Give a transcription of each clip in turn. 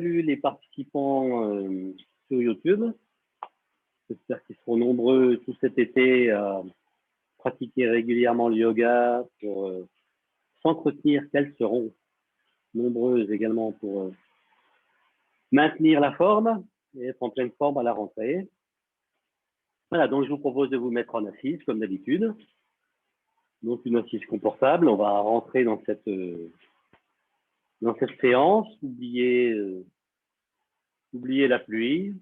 Salut les participants sur YouTube. J'espère qu'ils seront nombreux tout cet été à pratiquer régulièrement le yoga pour s'entretenir, qu'elles seront nombreuses également pour maintenir la forme et être en pleine forme à la rentrée. Voilà, donc je vous propose de vous mettre en assise comme d'habitude. Donc une assise confortable. On va rentrer dans cette séance. Oubliez la pluie.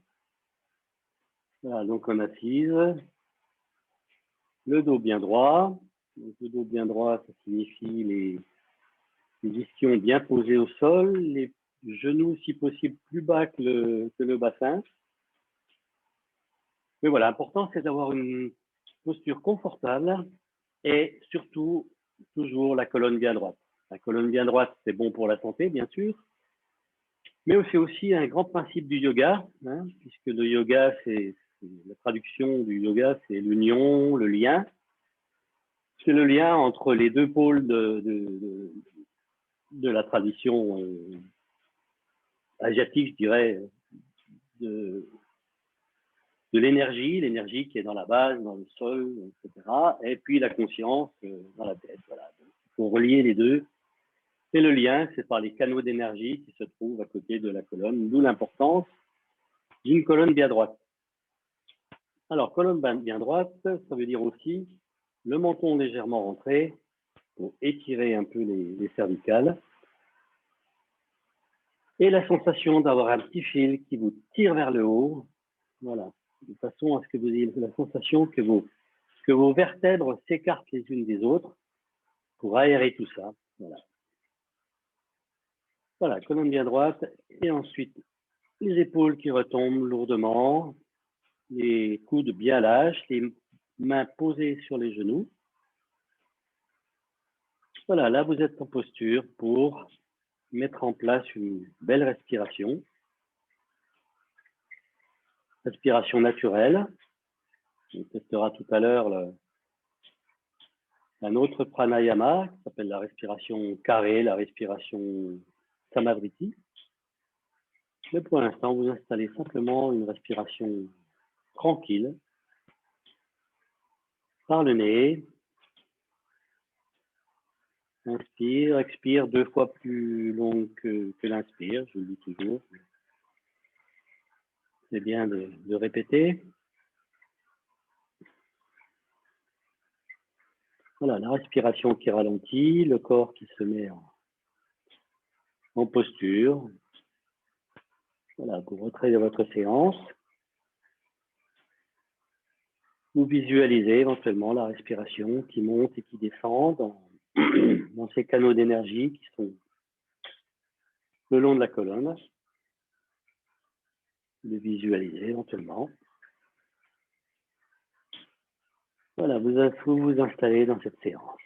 Voilà, donc en assise. Le dos bien droit. Donc, le dos bien droit, ça signifie les ischions bien posés au sol, les genoux, si possible, plus bas que le bassin. Mais voilà, l'important, c'est d'avoir une posture confortable et surtout, toujours la colonne bien droite. La colonne bien droite, c'est bon pour la santé, bien sûr, mais c'est aussi un grand principe du yoga, puisque le yoga, c'est la traduction du yoga, c'est l'union, le lien. C'est le lien entre les deux pôles de la tradition asiatique, je dirais, de l'énergie qui est dans la base, dans le sol, etc. Et puis la conscience dans la tête. Voilà. Donc, il faut relier les deux. Et le lien, c'est par les canaux d'énergie qui se trouvent à côté de la colonne, d'où l'importance d'une colonne bien droite. Alors, colonne bien droite, ça veut dire aussi le menton légèrement rentré pour étirer un peu les cervicales. Et la sensation d'avoir un petit fil qui vous tire vers le haut. Voilà. De façon à ce que vous ayez la sensation que vos vertèbres s'écartent les unes des autres pour aérer tout ça. Voilà. Voilà, colonne bien droite. Et ensuite, les épaules qui retombent lourdement, les coudes bien lâches, les mains posées sur les genoux. Voilà, là, vous êtes en posture pour mettre en place une belle respiration. Respiration naturelle. On testera tout à l'heure un autre pranayama qui s'appelle la respiration carrée, la respiration Samavriti. Mais pour l'instant, vous installez simplement une respiration tranquille par le nez. Inspire, expire 2 fois plus long que l'inspire, je le dis toujours. C'est bien de répéter. Voilà, la respiration qui ralentit, le corps qui se met en posture. Voilà, vous retirez de votre séance. Vous visualisez éventuellement la respiration qui monte et qui descend dans ces canaux d'énergie qui sont le long de la colonne. Vous le visualisez éventuellement. Voilà, vous vous installez dans cette séance.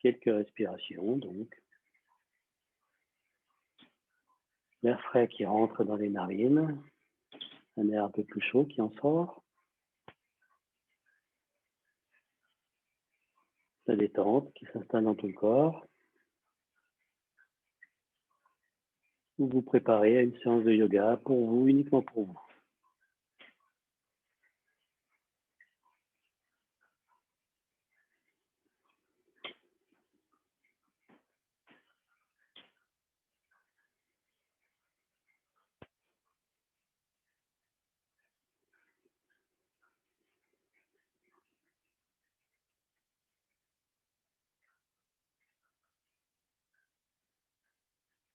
Quelques respirations, donc. L'air frais qui rentre dans les narines, un air un peu plus chaud qui en sort. La détente qui s'installe dans tout le corps. Vous vous préparez à une séance de yoga pour vous, uniquement pour vous.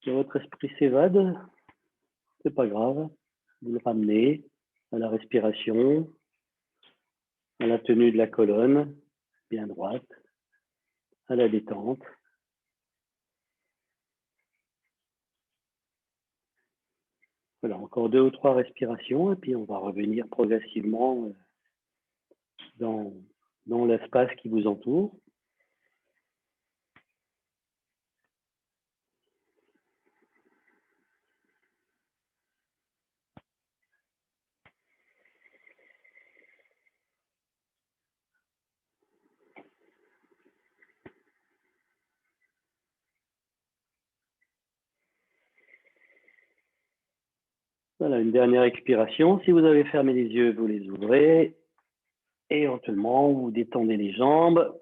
Si votre esprit s'évade, c'est pas grave. Vous le ramenez à la respiration, à la tenue de la colonne, bien droite, à la détente. Voilà, encore 2 ou 3 respirations et puis on va revenir progressivement dans l'espace qui vous entoure. Voilà, une dernière expiration. Si vous avez fermé les yeux, vous les ouvrez. Et éventuellement, vous détendez les jambes.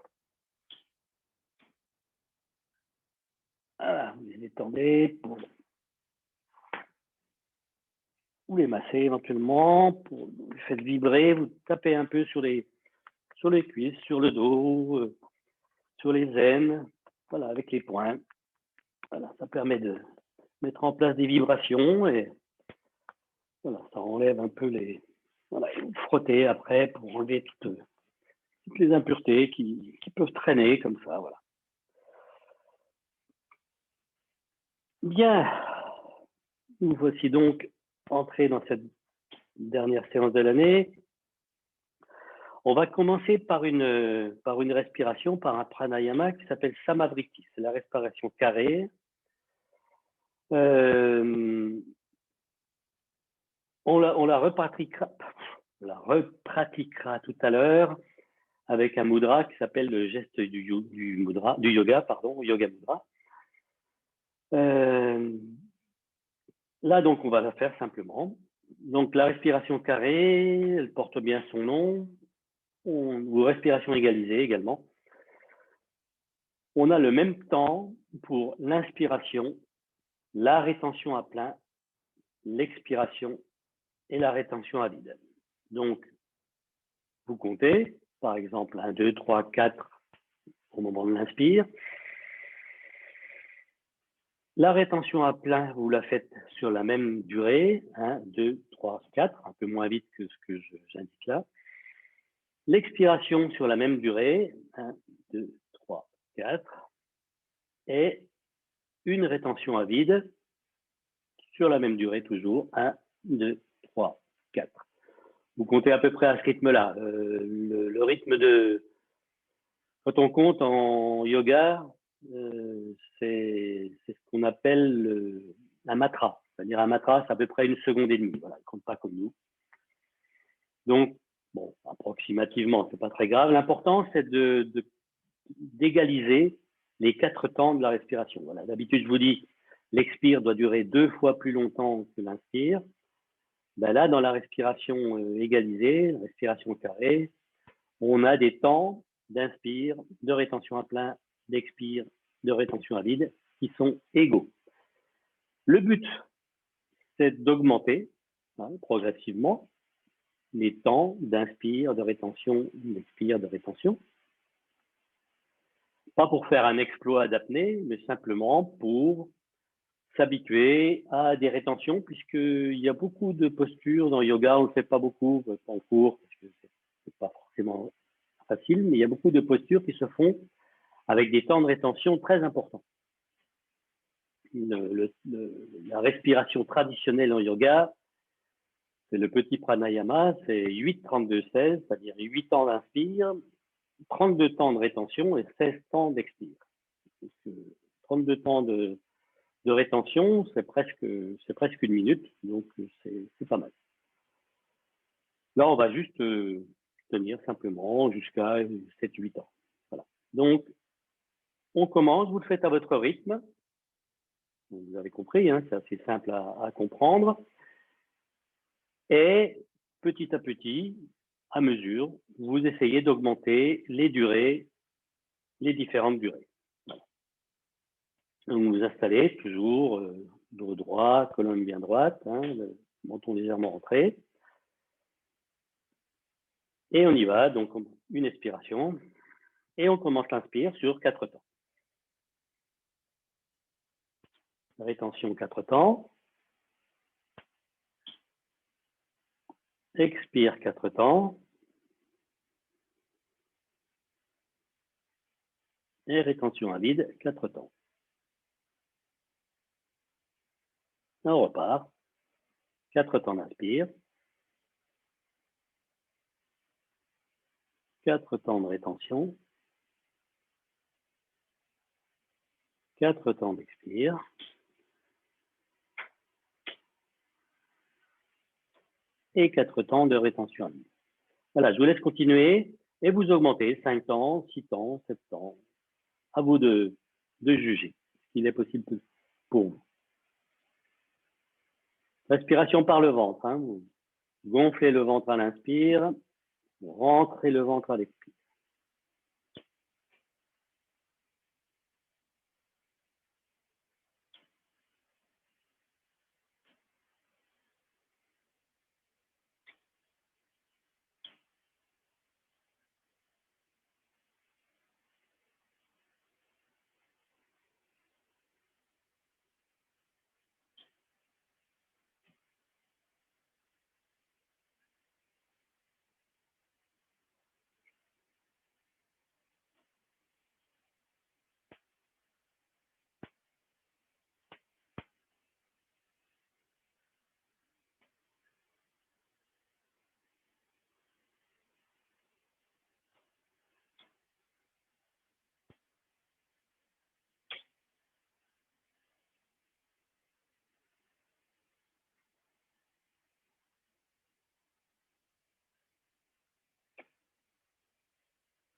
Voilà, vous les détendez. Vous les massez éventuellement. Vous les faites vibrer. Vous tapez un peu sur les cuisses, sur le dos, sur les aines. Voilà, avec les poings. Voilà, ça permet de mettre en place des vibrations et voilà, ça enlève un peu les. Voilà, et vous frottez après pour enlever toutes les impuretés qui peuvent traîner comme ça. Voilà. Bien, nous voici donc entrés dans cette dernière séance de l'année. On va commencer par une respiration, par un pranayama qui s'appelle Samavriti. C'est la respiration carrée. On la repratiquera tout à l'heure avec un mudra qui s'appelle le geste du yoga, yoga mudra. Là, donc, on va la faire simplement. Donc, la respiration carrée, elle porte bien son nom, ou respiration égalisée également. On a le même temps pour l'inspiration, la rétention à plein, l'expiration et la rétention à vide. Donc, vous comptez, par exemple, 1, 2, 3, 4 au moment de l'inspire. La rétention à plein, vous la faites sur la même durée, 1, 2, 3, 4, un peu moins vite que ce que j'indique là. L'expiration sur la même durée, 1, 2, 3, 4, et une rétention à vide sur la même durée toujours, 1, 2, 3, 4. Vous comptez à peu près à ce rythme-là. Le rythme de... Quand on compte en yoga, c'est ce qu'on appelle un matra. C'est-à-dire un matra, c'est à peu près 1 seconde et demie. Voilà, il ne compte pas comme nous. Donc, bon, approximativement, c'est pas très grave. L'important, c'est d'égaliser les 4 temps de la respiration. Voilà. D'habitude, je vous dis, l'expire doit durer 2 fois plus longtemps que l'inspire. Ben là, dans la respiration égalisée, la respiration carrée, on a des temps d'inspire, de rétention à plein, d'expire, de rétention à vide qui sont égaux. Le but, c'est d'augmenter progressivement les temps d'inspire, de rétention, d'expire, de rétention. Pas pour faire un exploit d'apnée, mais simplement pour s'habituer à des rétentions, puisqu'il y a beaucoup de postures dans le yoga, on ne le fait pas beaucoup en cours, parce que c'est pas forcément facile, mais il y a beaucoup de postures qui se font avec des temps de rétention très importants. La respiration traditionnelle en yoga, c'est le petit pranayama, c'est 8-32-16, c'est-à-dire 8 temps d'inspire, 32 temps de rétention et 16 temps d'expire. 32 temps de rétention, c'est presque 1 minute, donc c'est pas mal. Là, on va juste tenir simplement jusqu'à 7-8 ans. Voilà. Donc, on commence, vous le faites à votre rythme. Vous avez compris, hein, c'est assez simple à comprendre. Et petit à petit, à mesure, vous essayez d'augmenter les durées, les différentes durées. Voilà. Donc, vous vous installez toujours dos droit, colonne bien droite, hein, le menton légèrement rentré. Et on y va, donc une expiration. Et on commence l'inspire sur 4 temps. Rétention 4 temps. Expire 4 temps. Et rétention à vide 4 temps. On repart. 4 temps d'inspire. 4 temps de rétention. 4 temps d'expire. Et 4 temps de rétention à vide. Voilà, je vous laisse continuer et vous augmentez 5 temps, 6 temps, 7 temps. À vous de juger ce qu'il est possible pour vous. Respiration par le ventre. Hein. Vous gonflez le ventre à l'inspire, vous rentrez le ventre à l'expire.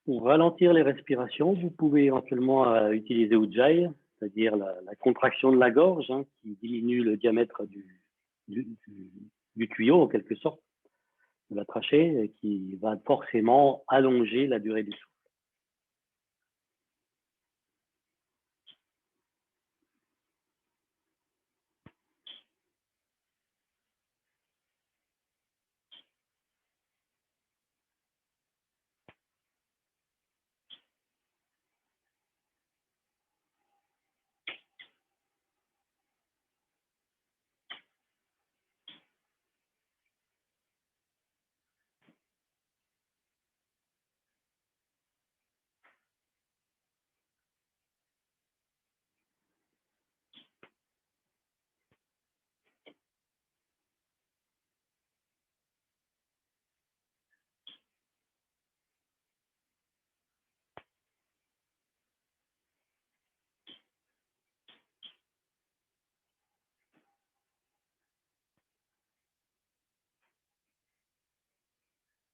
Pour ralentir les respirations, vous pouvez éventuellement utiliser Ujjayi, c'est-à-dire la contraction de la gorge, hein, qui diminue le diamètre du tuyau, en quelque sorte, de la trachée, et qui va forcément allonger la durée du souffle.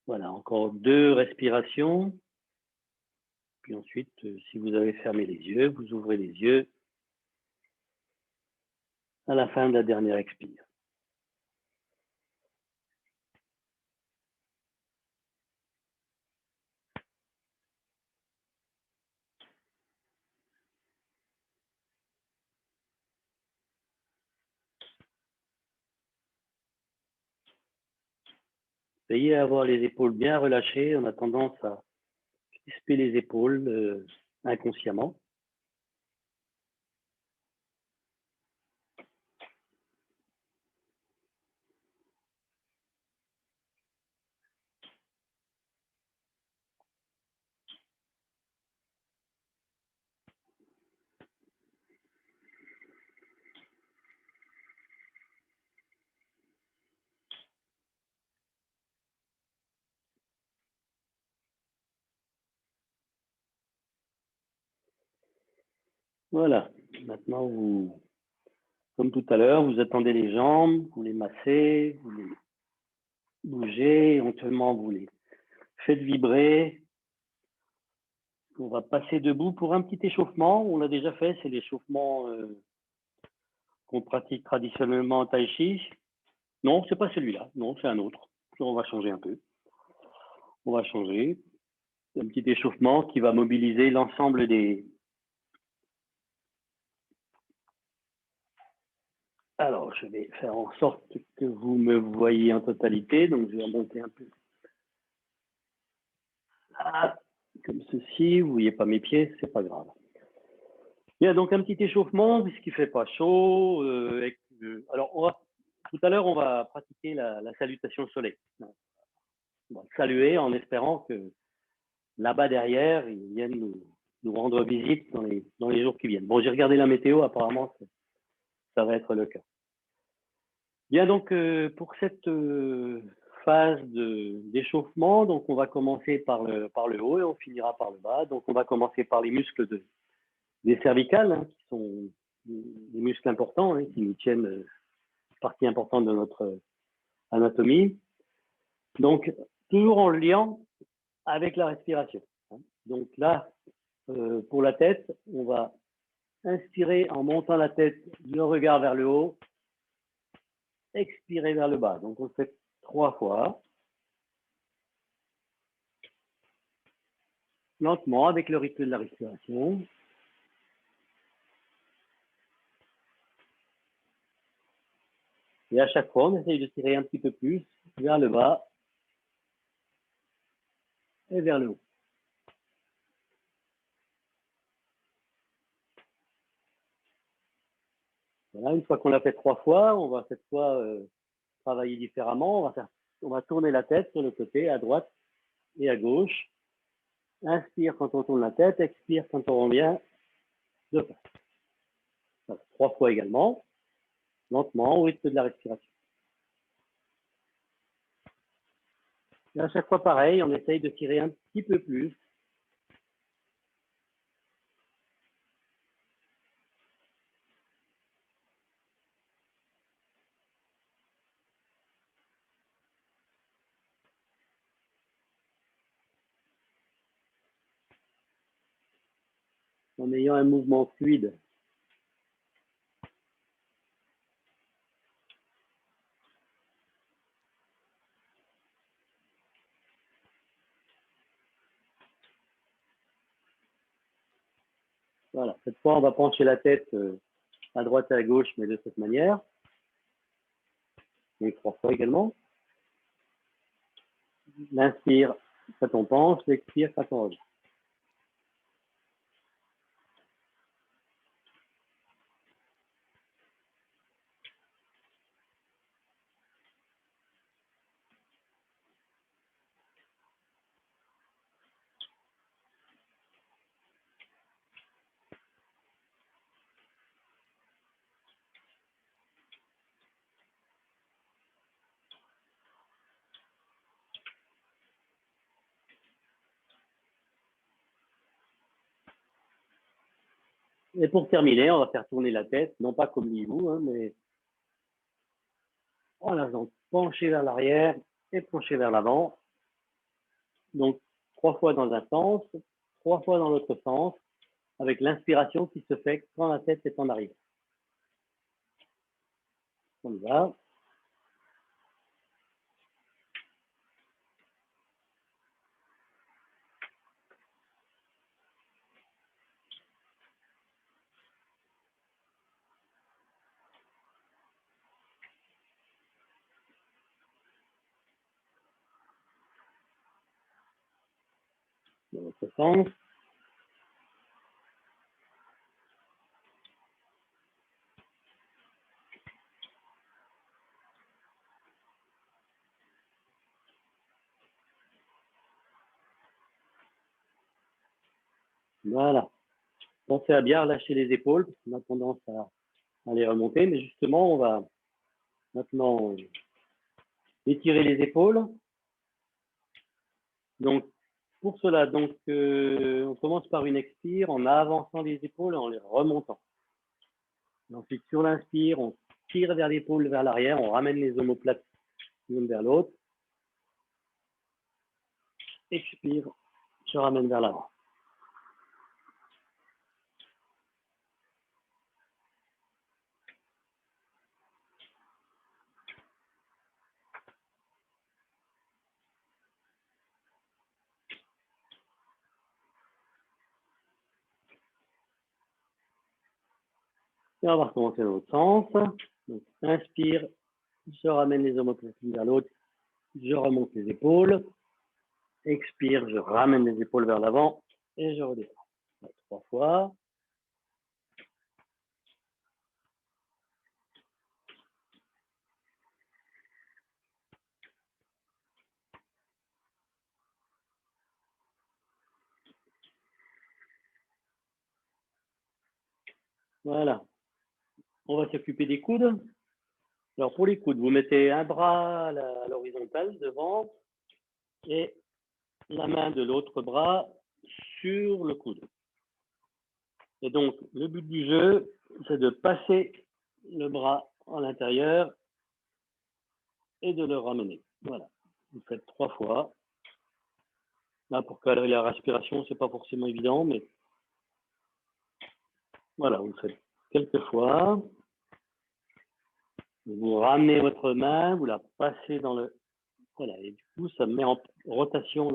Voilà, encore 2 respirations. Puis ensuite, si vous avez fermé les yeux, vous ouvrez les yeux à la fin de la dernière expire. Veillez à avoir les épaules bien relâchées. On a tendance à crisper les épaules inconsciemment. Voilà. Maintenant, vous, comme tout à l'heure, vous attendez les jambes, vous les massez, vous les bougez, éventuellement vous les faites vibrer. On va passer debout pour un petit échauffement. On l'a déjà fait, c'est l'échauffement qu'on pratique traditionnellement en tai chi. Non, c'est pas celui-là. Non, c'est un autre. On va changer un peu. On va changer. Un petit échauffement qui va mobiliser l'ensemble des... Alors, je vais faire en sorte que vous me voyez en totalité. Donc, je vais remonter un peu. Là, comme ceci. Vous ne voyez pas mes pieds, c'est pas grave. Il y a donc un petit échauffement puisqu'il ne fait pas chaud. Alors, tout à l'heure, on va pratiquer la salutation au soleil. On va saluer en espérant que là-bas derrière, ils viennent nous rendre visite dans les jours qui viennent. Bon, j'ai regardé la météo, apparemment, ça va être le cas. Bien, donc, pour cette phase d'échauffement, donc on va commencer par le haut et on finira par le bas. Donc, on va commencer par les muscles des cervicales, hein, qui sont des muscles importants, hein, qui nous tiennent partie importante de notre anatomie. Donc, toujours en lien avec la respiration. Hein. Donc là, pour la tête, on va inspirer en montant la tête, le regard vers le haut. expirez vers le bas. Donc, on le fait 3 fois. Lentement, avec le rythme de la respiration. Et à chaque fois, on essaye de tirer un petit peu plus vers le bas et vers le haut. Voilà, une fois qu'on l'a fait 3 fois, on va cette fois travailler différemment. On va tourner la tête sur le côté, à droite et à gauche. Inspire quand on tourne la tête, expire quand on revient de face. Voilà, 3 fois également, lentement, au rythme de la respiration. Et à chaque fois pareil, on essaye de tirer un petit peu plus. En ayant un mouvement fluide. Voilà, cette fois, on va pencher la tête à droite et à gauche, mais de cette manière. Donc 3 fois également. L'inspire quand on penche, l'expire quand on revient. Et pour terminer, on va faire tourner la tête, non pas comme l'hibou, hein, mais voilà, donc pencher vers l'arrière et pencher vers l'avant. Donc 3 fois dans un sens, 3 fois dans l'autre sens, avec l'inspiration qui se fait quand la tête est en arrière. On y va. Dans l'autre sens. Voilà. Pensez à bien relâcher les épaules, parce qu'on a tendance à les remonter, mais justement, on va maintenant étirer les épaules. Donc, pour cela, on commence par une expire en avançant les épaules et en les remontant. Et ensuite, sur l'inspire, on tire vers l'épaule vers l'arrière, on ramène les omoplates l'une vers l'autre. Expire, je ramène vers l'avant. Et on va recommencer dans l'autre sens. Donc, inspire, je ramène les omoplates l'une vers l'autre, je remonte les épaules. Expire, je ramène les épaules vers l'avant et je redescends. 3 fois. Voilà. On va s'occuper des coudes. Alors, pour les coudes, vous mettez un bras à l'horizontale devant et la main de l'autre bras sur le coude. Et donc, le but du jeu, c'est de passer le bras à l'intérieur et de le ramener. Voilà. Vous faites 3 fois. Là, pour cadrer la respiration, c'est pas forcément évident, mais voilà, vous le faites quelques fois. Vous ramenez votre main, vous la passez dans le... Voilà, et du coup, ça met en rotation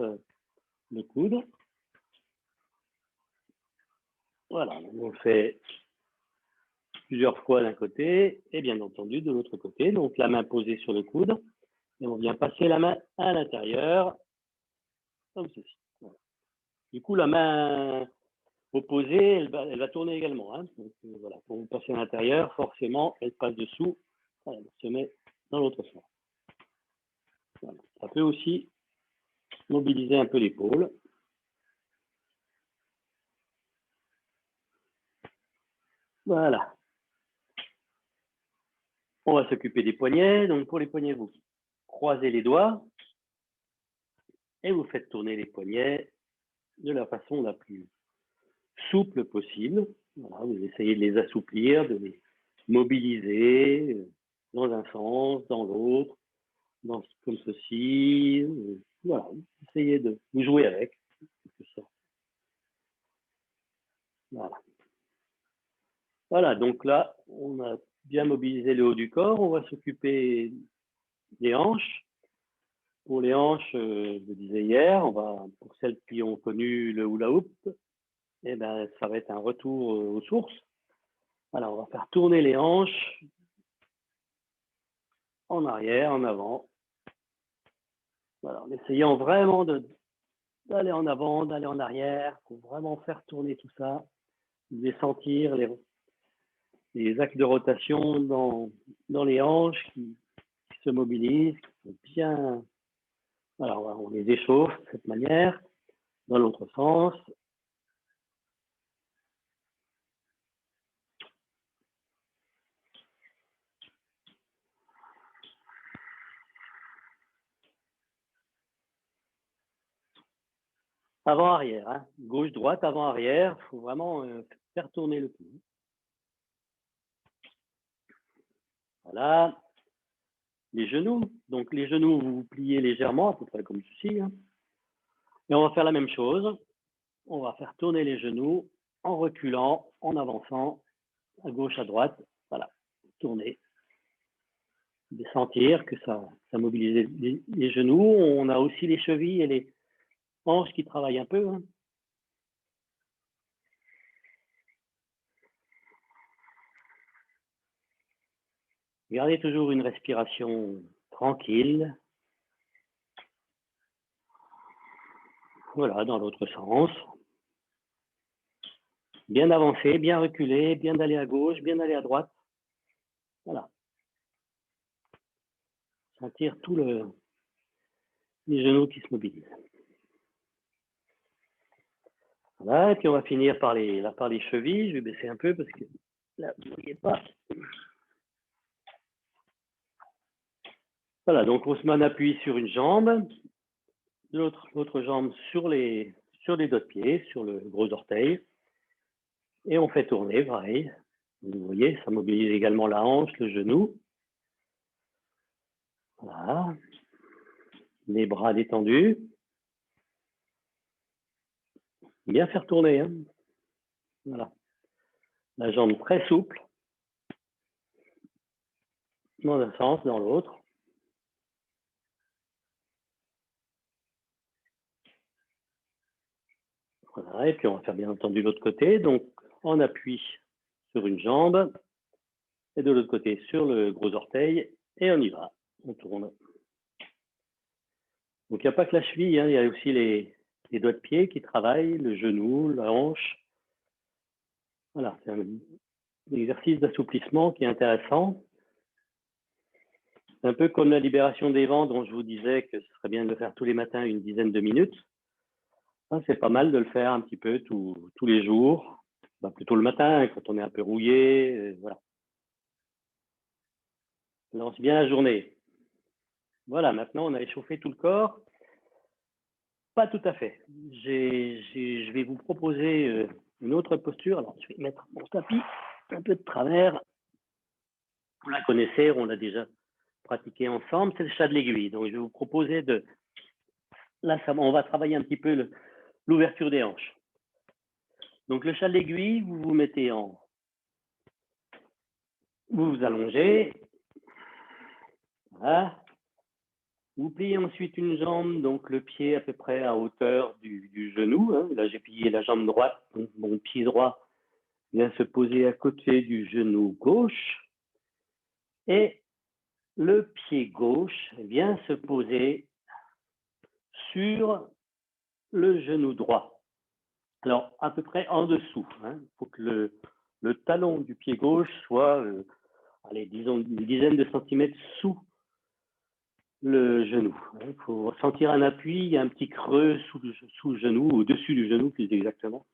le coude. Voilà, on le fait plusieurs fois d'un côté et bien entendu de l'autre côté. Donc la main posée sur le coude et on vient passer la main à l'intérieur comme ceci. Voilà. Du coup, la main opposée, elle va tourner également. Hein. Donc voilà, quand vous passez à l'intérieur, forcément, elle passe dessous, elle se met dans l'autre sens. Voilà. Ça peut aussi mobiliser un peu l'épaule. Voilà. On va s'occuper des poignets. Donc pour les poignets, vous croisez les doigts et vous faites tourner les poignets de la façon la plus souple possible. Voilà, vous essayez de les assouplir, de les mobiliser dans un sens, dans l'autre, comme ceci. Voilà, essayez de vous jouer avec. Voilà. Voilà, donc là, on a bien mobilisé le haut du corps. On va s'occuper des hanches. Pour les hanches, je vous disais hier, pour celles qui ont connu le hula hoop, eh ben, ça va être un retour aux sources. Alors, on va faire tourner les hanches en arrière, en avant. Voilà, en essayant vraiment d'aller en avant, d'aller en arrière, pour vraiment faire tourner tout ça, de sentir les axes de rotation dans les hanches qui se mobilisent, qui sont bien. Alors, on les échauffe de cette manière, dans l'autre sens. Avant-arrière, hein. Gauche-droite, avant-arrière, il faut vraiment faire tourner le cou. Voilà. Les genoux. Donc, les genoux, vous pliez légèrement, à peu près comme ceci. Hein. Et on va faire la même chose. On va faire tourner les genoux en reculant, en avançant, à gauche, à droite. Voilà. Tourner. De sentir que ça mobilise les genoux. On a aussi les chevilles et les hanches qui travaillent un peu. Hein. Gardez toujours une respiration tranquille. Voilà, dans l'autre sens. Bien avancer, bien reculer, bien d'aller à gauche, bien d'aller à droite. Voilà. Sentir tous les genoux qui se mobilisent. Voilà, et puis on va finir par les chevilles. Je vais baisser un peu parce que là, vous ne voyez pas. Voilà, donc on se met en appui sur une jambe, l'autre jambe sur les doigts de pied, sur le gros orteil. Et on fait tourner, pareil. Vous voyez, ça mobilise également la hanche, le genou. Voilà. Les bras détendus. Bien faire tourner. Hein. Voilà. La jambe très souple. Dans un sens, dans l'autre. Voilà. Et puis on va faire bien entendu l'autre côté. Donc on appuie sur une jambe et de l'autre côté sur le gros orteil et on y va. On tourne. Donc il n'y a pas que la cheville, hein, il y a aussi les doigts de pied qui travaillent, le genou, la hanche. Voilà, c'est un exercice d'assouplissement qui est intéressant. Un peu comme la libération des vents dont je vous disais que ce serait bien de le faire tous les matins une dizaine de minutes. C'est pas mal de le faire un petit peu tous les jours, plutôt le matin quand on est un peu rouillé. Voilà. Lance bien la journée. Voilà, maintenant on a échauffé tout le corps. Pas tout à fait. Je vais vous proposer une autre posture. Alors, je vais mettre mon tapis un peu de travers. Vous la connaissez, on l'a déjà pratiqué ensemble. C'est le chat de l'aiguille. Donc, je vais vous proposer de... Là, on va travailler un petit peu l'ouverture des hanches. Donc, le chat de l'aiguille, vous vous mettez en... Vous vous allongez. Voilà. Vous pliez ensuite une jambe, donc le pied à peu près à hauteur du genou. Hein. Là, j'ai plié la jambe droite, donc mon pied droit vient se poser à côté du genou gauche. Et le pied gauche vient se poser sur le genou droit. Alors, à peu près en dessous. Il faut que le talon du pied gauche soit, allez, disons, une dizaine de centimètres sous le genou. Il faut sentir un appui, il y a un petit creux sous le genou, au-dessus du genou plus exactement.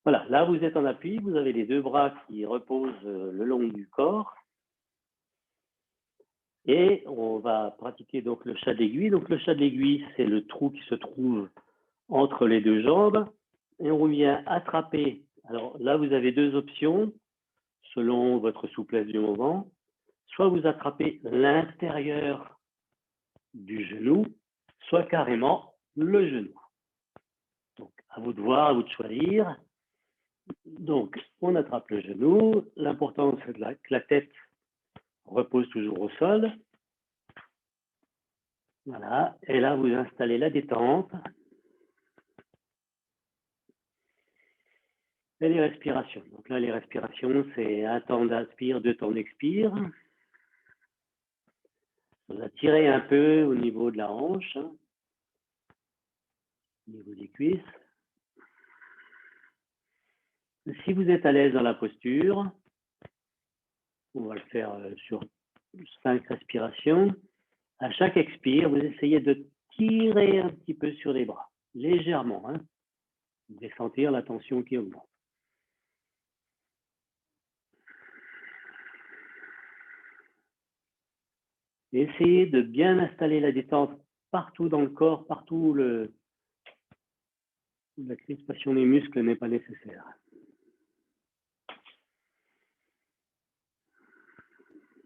Voilà, là vous êtes en appui, vous avez les deux bras qui reposent le long du corps. Et on va pratiquer donc le chat d'aiguille. Donc le chat d'aiguille, c'est le trou qui se trouve entre les deux jambes. Et on vient attraper. Alors là, vous avez deux options selon votre souplesse du moment. Soit vous attrapez l'intérieur du genou, soit carrément le genou. Donc, à vous de voir, à vous de choisir. Donc, on attrape le genou. L'important, c'est que la tête repose toujours au sol. Voilà. Et là, vous installez la détente. Et les respirations. Donc là, les respirations, c'est un temps d'inspire, deux temps d'expire. Vous attirez un peu au niveau de la hanche, au niveau des cuisses. Si vous êtes à l'aise dans la posture, on va le faire sur 5 respirations. À chaque expire, vous essayez de tirer un petit peu sur les bras, légèrement. Vous devez sentir la tension qui augmente. Et essayez de bien installer la détente partout dans le corps, partout où la crispation des muscles n'est pas nécessaire.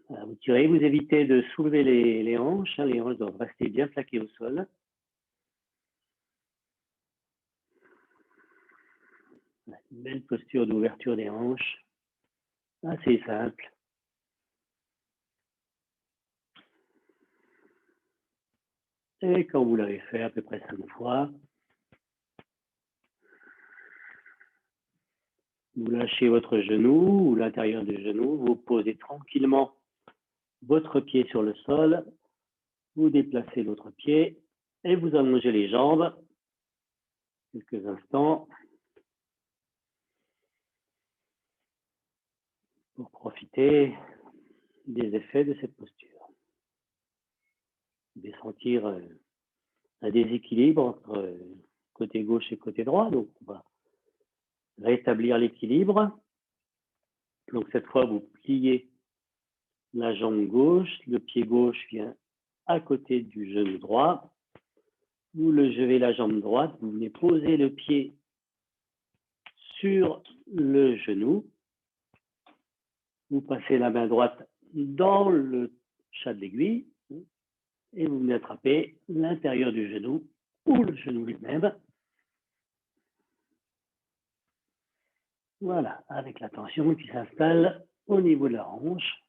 Voilà, vous tirez, vous évitez de soulever les hanches. Les hanches doivent rester bien plaquées au sol. Une belle posture d'ouverture des hanches. Assez simple. Et quand vous l'avez fait à peu près 5 fois, vous lâchez votre genou ou l'intérieur du genou, vous posez tranquillement votre pied sur le sol, vous déplacez l'autre pied et vous allongez les jambes quelques instants pour profiter des effets de cette posture. Vous devez sentir un déséquilibre entre côté gauche et côté droit, donc on va rétablir l'équilibre. Donc cette fois, vous pliez la jambe gauche, le pied gauche vient à côté du genou droit. Vous levez la jambe droite, vous venez poser le pied sur le genou. Vous passez la main droite dans le chat d'aiguille et vous venez attraper l'intérieur du genou ou le genou lui-même. Voilà, avec la tension qui s'installe au niveau de la hanche.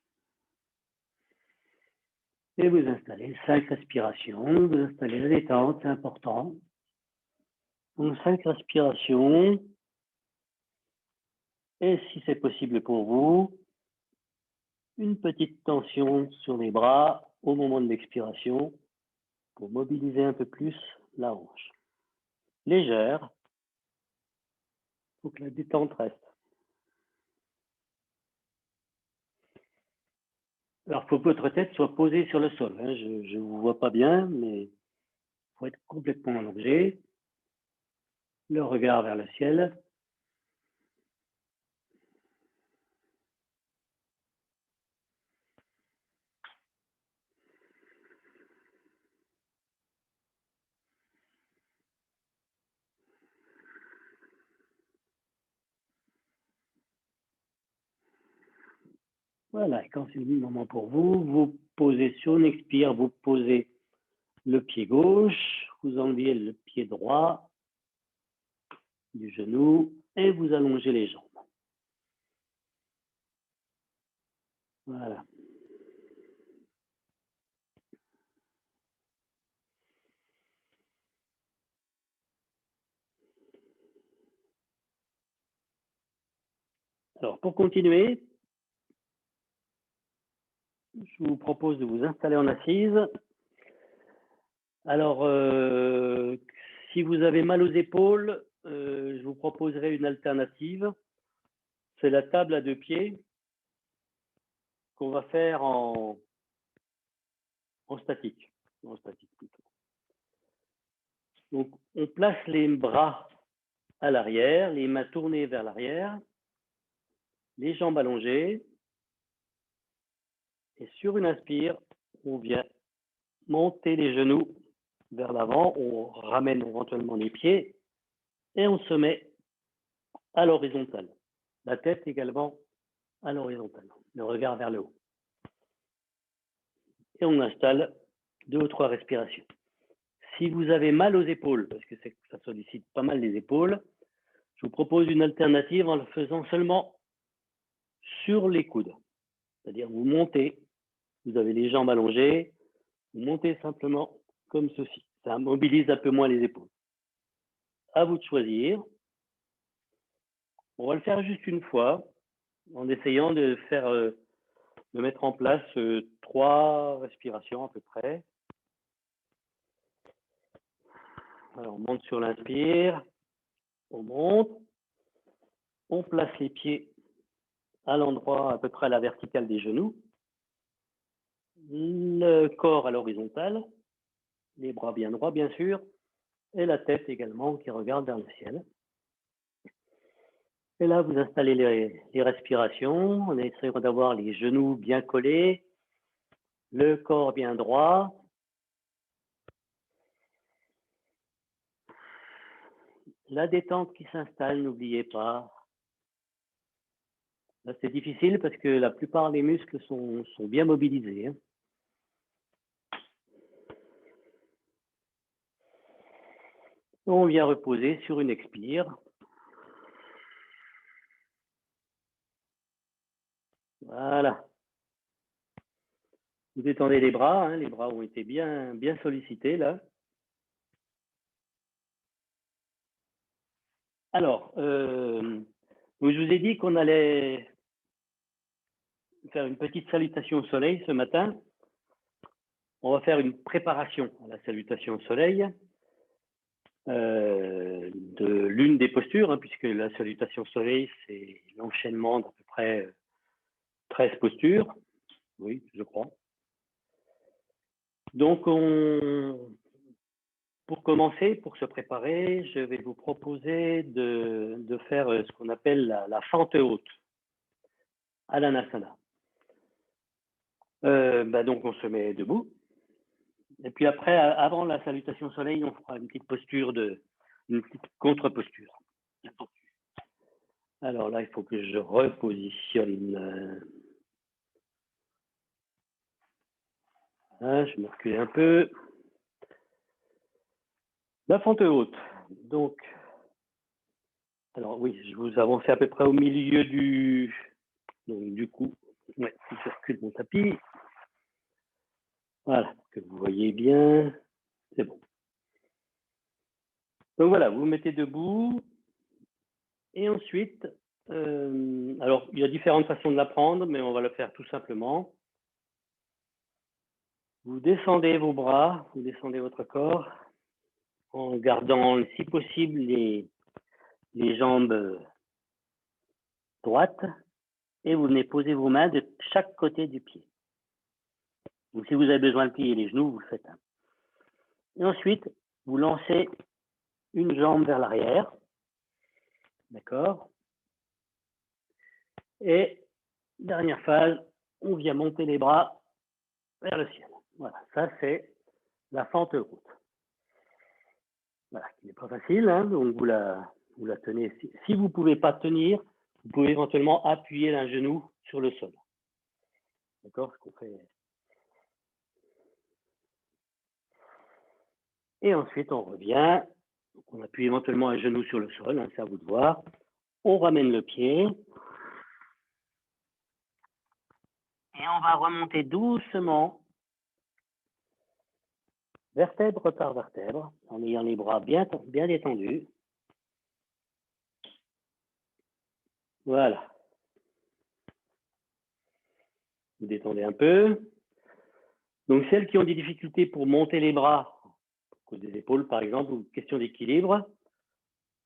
Et vous installez 5 respirations, vous installez la détente, c'est important. Donc 5 respirations. Et si c'est possible pour vous, une petite tension sur les bras au moment de l'expiration pour mobiliser un peu plus la hanche. Légère, pour que la détente reste. Alors, il faut que votre tête soit posée sur le sol. Je ne vous vois pas bien, mais il faut être complètement allongé. Le regard vers le ciel. Voilà, et quand c'est le moment pour vous, vous posez sur une expire, vous posez le pied gauche, vous enlevez le pied droit du genou et vous allongez les jambes. Voilà. Alors, pour continuer, je vous propose de vous installer en assise. Alors, si vous avez mal aux épaules, je vous proposerai une alternative. C'est la table à 2 pieds qu'on va faire en statique. En statique plutôt. Donc, on place les bras à l'arrière, les mains tournées vers l'arrière, les jambes allongées. Et sur une inspire, on vient monter les genoux vers l'avant, on ramène éventuellement les pieds et on se met à l'horizontale. La tête également à l'horizontale, le regard vers le haut. Et on installe 2 ou 3 respirations. Si vous avez mal aux épaules, parce que ça sollicite pas mal les épaules, je vous propose une alternative en le faisant seulement sur les coudes. C'est-à-dire vous montez, vous avez les jambes allongées, vous montez simplement comme ceci. Ça mobilise un peu moins les épaules. À vous de choisir. On va le faire juste une fois, en essayant de mettre en place 3 respirations à peu près. Alors, on monte sur l'inspire, on monte, on place les pieds à l'endroit à peu près à la verticale des genoux, le corps à l'horizontale, les bras bien droits bien sûr, et la tête également qui regarde vers le ciel. Et là, vous installez les respirations, on essaie d'avoir les genoux bien collés, le corps bien droit. La détente qui s'installe, n'oubliez pas. Là, c'est difficile parce que la plupart des muscles sont bien mobilisés. On vient reposer sur une expire. Voilà. Vous détendez les bras ont été bien sollicités là. Alors, je vous ai dit qu'on allait faire une petite salutation au soleil ce matin. On va faire une préparation à la salutation au soleil de l'une des postures, puisque la salutation au soleil, c'est l'enchaînement d'à peu près 13 postures. Oui, je crois. Donc, pour commencer, pour se préparer, je vais vous proposer de faire ce qu'on appelle la fente haute à l'Anasana. Donc, on se met debout. Et puis après, avant la salutation au soleil, on fera une petite posture, une petite contre-posture. Alors là, il faut que je repositionne. Je me recule un peu. La fente haute. Donc, alors oui, je vous avance à peu près au milieu du cou. Ouais, je recule mon tapis. Voilà, pour que vous voyez bien. C'est bon. Donc voilà, vous vous mettez debout. Et ensuite, alors il y a différentes façons de l'apprendre, mais on va le faire tout simplement. Vous descendez vos bras, vous descendez votre corps, en gardant, si possible, les jambes droites, et vous venez poser vos mains de chaque côté du pied. Donc si vous avez besoin de plier les genoux, vous le faites. Et ensuite, vous lancez une jambe vers l'arrière. D'accord? Et dernière phase, on vient monter les bras vers le ciel. Voilà, ça c'est la fente haute. Voilà, qui n'est pas facile, donc vous la tenez. Si vous ne pouvez pas tenir, vous pouvez éventuellement appuyer un genou sur le sol. D'accord? Ce qu'on fait. Et ensuite, on revient. On appuie éventuellement un genou sur le sol, c'est à vous de voir. On ramène le pied. Et on va remonter doucement, vertèbre par vertèbre, en ayant les bras bien détendus. Voilà. Vous détendez un peu. Donc, celles qui ont des difficultés pour monter les bras, à cause des épaules par exemple, ou question d'équilibre,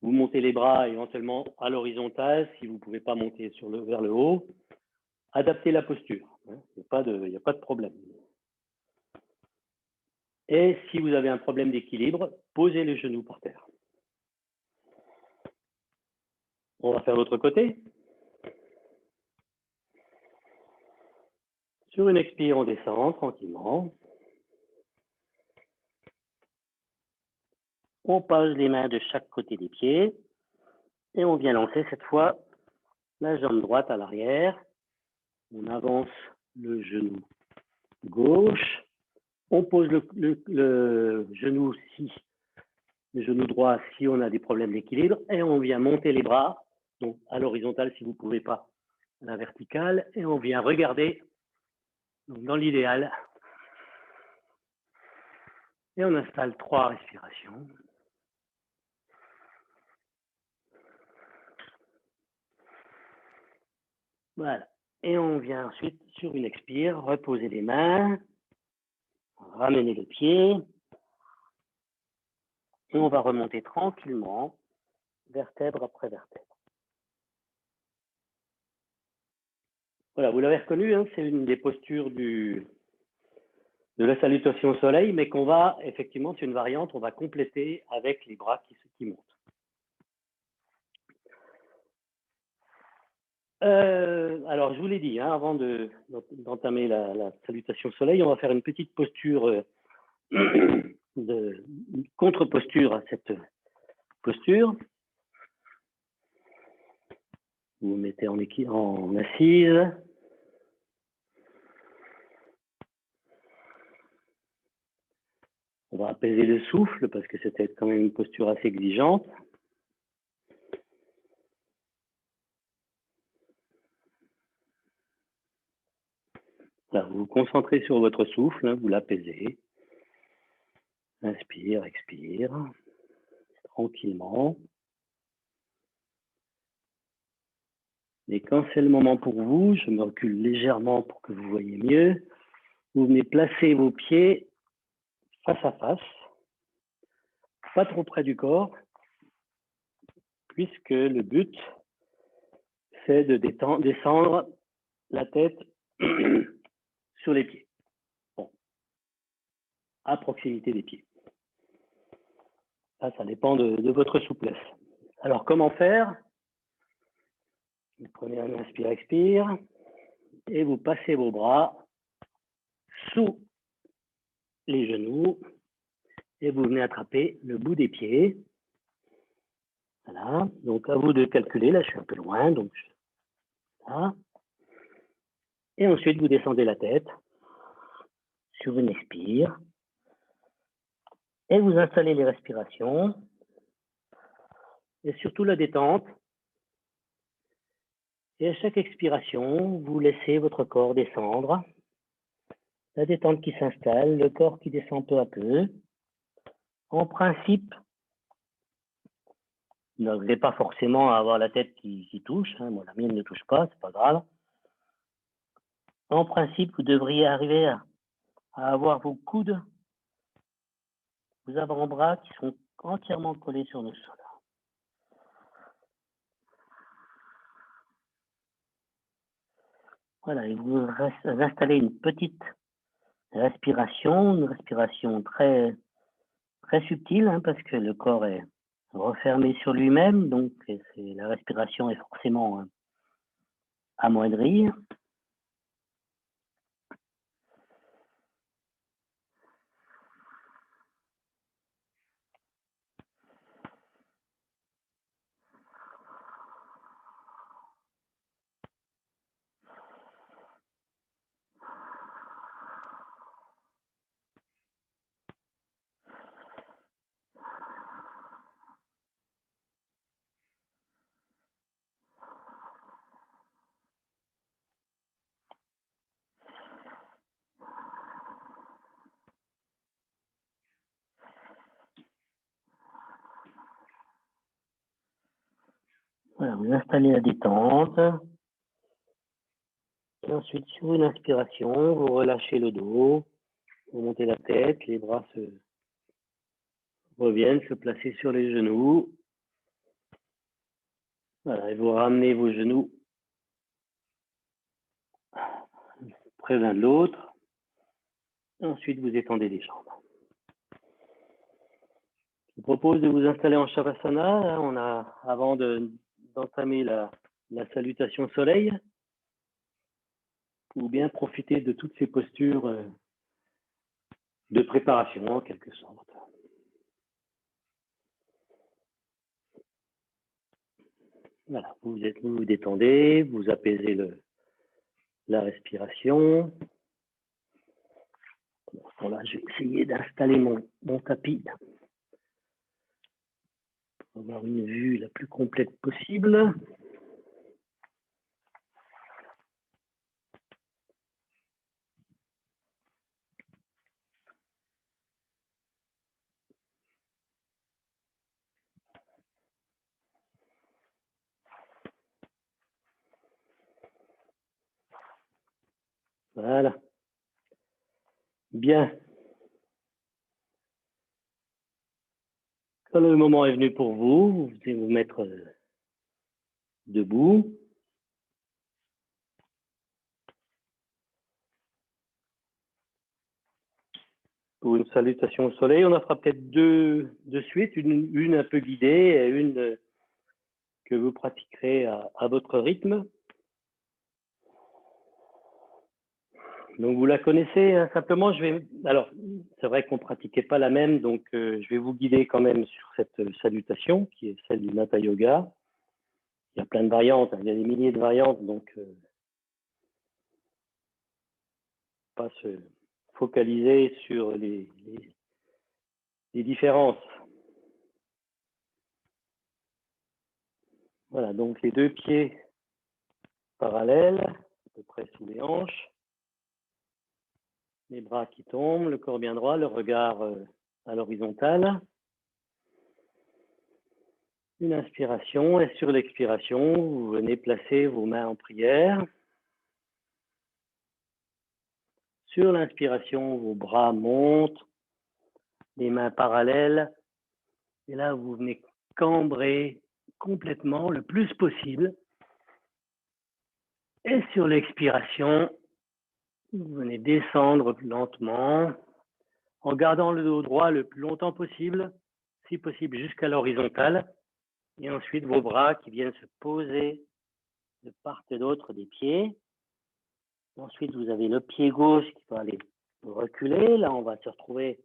vous montez les bras éventuellement à l'horizontale si vous ne pouvez pas monter vers le haut. Adaptez la posture, il n'y a pas de problème. Et si vous avez un problème d'équilibre, posez les genoux par terre. On va faire l'autre côté. Sur une expire, on descend tranquillement. On pose les mains de chaque côté des pieds et on vient lancer cette fois la jambe droite à l'arrière. On avance le genou gauche. On pose le genou droit si on a des problèmes d'équilibre et on vient monter les bras, donc à l'horizontale si vous ne pouvez pas, à la verticale, et on vient regarder donc dans l'idéal. Et on installe 3 respirations. Voilà. Et on vient ensuite, sur une expire, reposer les mains, ramener les pieds, et on va remonter tranquillement, vertèbre après vertèbre. Voilà, vous l'avez reconnu, hein, c'est une des postures de la salutation au soleil, mais qu'on va, effectivement, c'est une variante, on va compléter avec les bras qui montent. Alors, je vous l'ai dit, hein, avant d'entamer la salutation au soleil, on va faire une petite posture de contre-posture à cette posture. Vous vous mettez en assise. On va apaiser le souffle parce que c'était quand même une posture assez exigeante. Là, vous vous concentrez sur votre souffle, hein, vous l'apaisez. Inspire, expire, tranquillement. Et quand c'est le moment pour vous, je me recule légèrement pour que vous voyez mieux. Vous venez placer vos pieds face à face, pas trop près du corps, puisque le but, c'est de descendre la tête sur les pieds. Bon, à proximité des pieds. Ça dépend de votre souplesse. Alors, comment faire? Vous prenez un inspire-expire et vous passez vos bras sous les genoux et vous venez attraper le bout des pieds. Voilà, donc à vous de calculer, là je suis un peu loin, donc voilà. Et ensuite vous descendez la tête sur une expire et vous installez les respirations et surtout la détente. Et à chaque expiration, vous laissez votre corps descendre, la détente qui s'installe, le corps qui descend peu à peu. En principe, vous n'avez pas forcément à avoir la tête qui touche, hein. Moi, la mienne ne touche pas, c'est pas grave. En principe, vous devriez arriver à avoir vos coudes, vos avant-bras qui sont entièrement collés sur le sol. Voilà, et vous installez une petite respiration, une respiration très, très subtile, hein, parce que le corps est refermé sur lui-même, donc la respiration est forcément amoindrie. Voilà, vous installez la détente. Et ensuite, sur une inspiration, vous relâchez le dos, vous montez la tête, les bras reviennent se placer sur les genoux. Voilà, et vous ramenez vos genoux près l'un de l'autre. Ensuite, vous étendez les jambes. Je vous propose de vous installer en Shavasana. On a, avant d'entamer la salutation soleil, ou bien profiter de toutes ces postures de préparation, en quelque sorte. Voilà, vous vous détendez, vous apaisez la respiration. Là, je vais essayer d'installer mon tapis pour avoir une vue la plus complète possible. Voilà. Bien. Quand le moment est venu pour vous, vous pouvez vous mettre debout. Pour une salutation au soleil, on en fera peut-être deux de suite, une un peu guidée et une que vous pratiquerez à votre rythme. Donc vous la connaissez, hein, simplement alors c'est vrai qu'on ne pratiquait pas la même, donc je vais vous guider quand même sur cette salutation qui est celle du Hatha Yoga. Il y a plein de variantes, hein, il y a des milliers de variantes, donc pas se focaliser sur les différences. Voilà, donc les deux pieds parallèles, à peu près sous les hanches, les bras qui tombent, le corps bien droit, le regard à l'horizontale. Une inspiration et sur l'expiration, vous venez placer vos mains en prière. Sur l'inspiration, vos bras montent, les mains parallèles. Et là, vous venez cambrer complètement le plus possible. Et sur l'expiration, vous venez descendre lentement en gardant le dos droit le plus longtemps possible, si possible jusqu'à l'horizontale. Et ensuite, vos bras qui viennent se poser de part et d'autre des pieds. Ensuite, vous avez le pied gauche qui va aller reculer. Là, on va se retrouver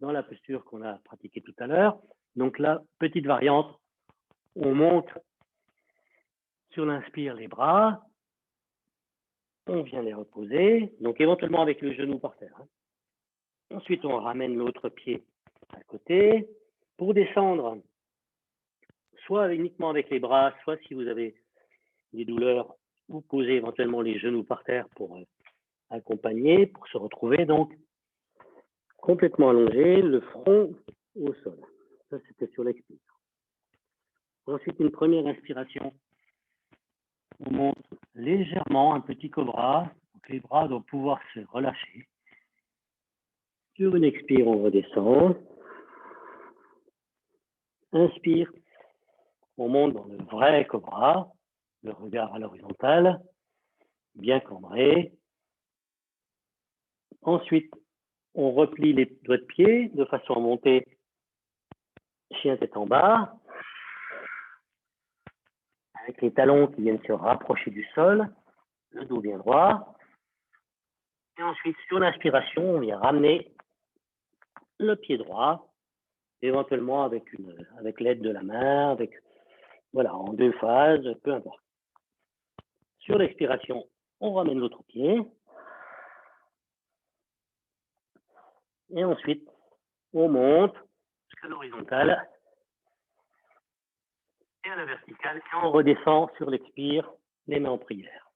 dans la posture qu'on a pratiquée tout à l'heure. Donc là, petite variante, on monte sur l'inspire les bras, on vient les reposer, donc éventuellement avec le genou par terre. Ensuite, on ramène l'autre pied à côté. Pour descendre, soit uniquement avec les bras, soit si vous avez des douleurs, vous posez éventuellement les genoux par terre pour accompagner, pour se retrouver donc complètement allongé, le front au sol. Ça, c'était sur l'expire. Ensuite, une première inspiration. On monte légèrement un petit cobra. Donc, les bras doivent pouvoir se relâcher. Sur une expire, on redescend. Inspire. On monte dans le vrai cobra. Le regard à l'horizontale. Bien cambré. Ensuite, on replie les doigts de pied de façon à monter chien tête en bas. Avec les talons qui viennent se rapprocher du sol. Le dos bien droit. Et ensuite, sur l'inspiration, on vient ramener le pied droit, éventuellement avec l'aide de la main, voilà, en deux phases, peu importe. Sur l'expiration, on ramène l'autre pied. Et ensuite, on monte jusqu'à l'horizontale et à la verticale. Et on redescend sur l'expire, les mains en prière.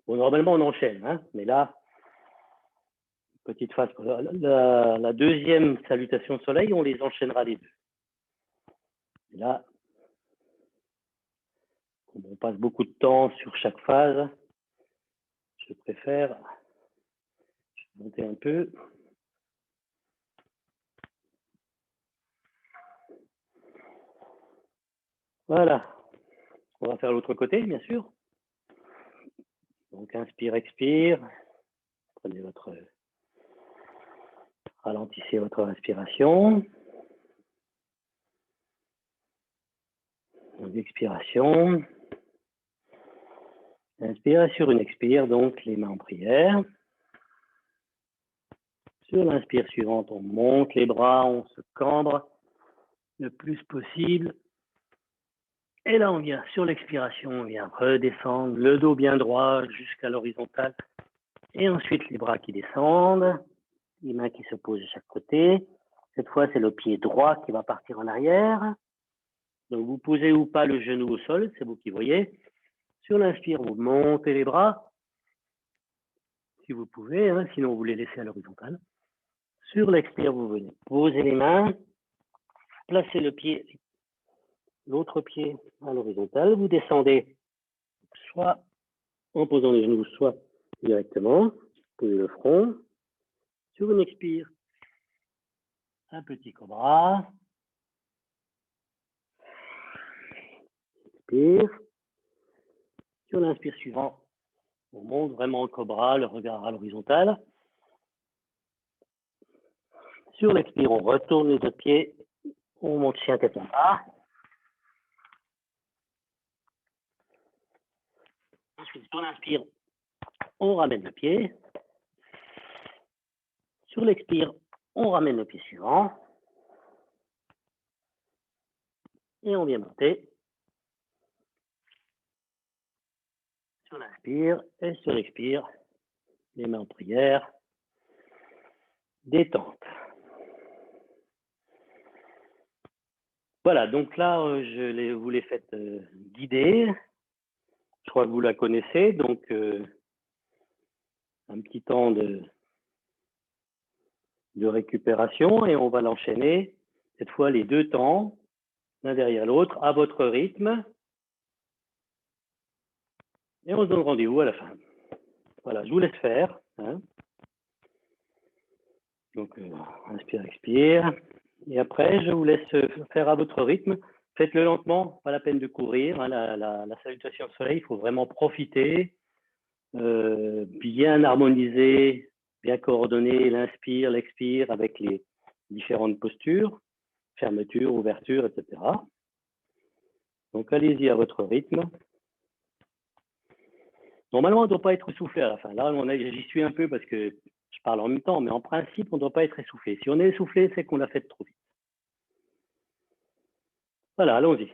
Bon, normalement, on enchaîne, hein, mais là, petite phase. La deuxième salutation soleil, on les enchaînera les deux. Et là, comme on passe beaucoup de temps sur chaque phase, je préfère monter un peu. Voilà. On va faire l'autre côté, bien sûr. Donc, inspire, expire. Prenez ralentissez votre respiration. Donc, expiration. Inspire sur une expire, donc les mains en prière. Sur l'inspire suivante, on monte les bras, on se cambre le plus possible. Et là, on vient sur l'expiration, on vient redescendre, le dos bien droit jusqu'à l'horizontale. Et ensuite, les bras qui descendent, les mains qui se posent de chaque côté. Cette fois, c'est le pied droit qui va partir en arrière. Donc, vous posez ou pas le genou au sol, c'est vous qui voyez. Sur l'inspire, vous montez les bras, si vous pouvez, hein, sinon vous les laissez à l'horizontale. Sur l'expire, vous venez poser les mains, placez le pied, l'autre pied à l'horizontale. Vous descendez soit en posant les genoux, soit directement. Posez le front. Sur une expire, un petit cobra. Expire. Sur l'inspire suivant, on monte vraiment en cobra, le regard à l'horizontale. Sur l'expire, on retourne les deux pieds, on monte chien tête en bas. Ensuite, sur l'inspire, on ramène le pied. Sur l'expire, on ramène le pied suivant. Et on vient monter. Sur l'inspire et sur l'expire, les mains en prière. Détente. Voilà, donc là, vous les faites guider. Je crois que vous la connaissez, donc un petit temps de récupération et on va l'enchaîner, cette fois les deux temps, l'un derrière l'autre, à votre rythme. Et on se donne rendez-vous à la fin. Voilà, je vous laisse faire. Hein. Donc, inspire, expire. Et après, je vous laisse faire à votre rythme. Faites-le lentement, pas la peine de courir. Hein, la salutation au soleil, il faut vraiment profiter, bien harmoniser, bien coordonner l'inspire, l'expire avec les différentes postures, fermeture, ouverture, etc. Donc, allez-y à votre rythme. Normalement, on ne doit pas être essoufflé à la fin. Là, j'y suis un peu parce que je parle en même temps, mais en principe, on ne doit pas être essoufflé. Si on est essoufflé, c'est qu'on l'a fait trop vite. Voilà, allons-y.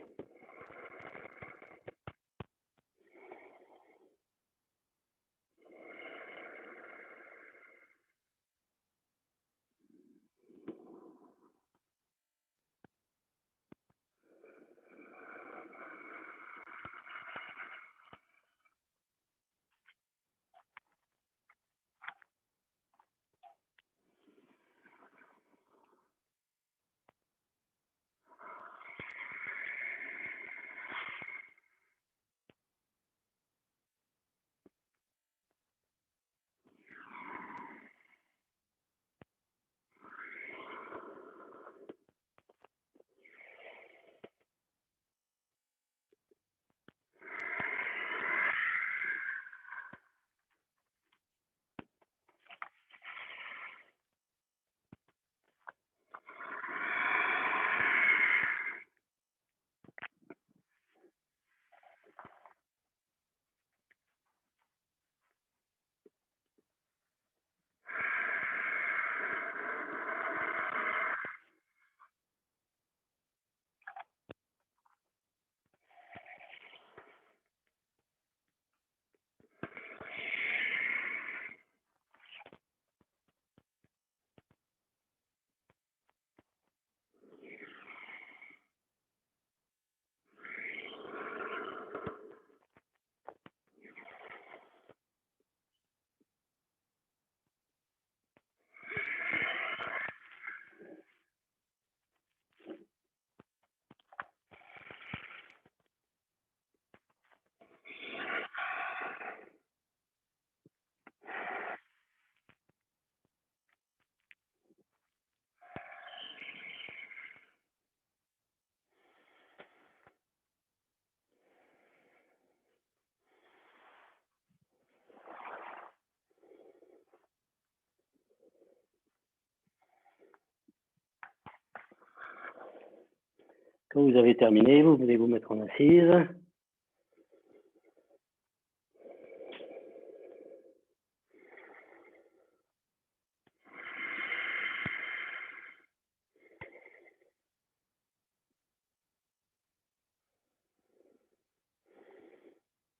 Quand vous avez terminé, vous venez vous mettre en assise.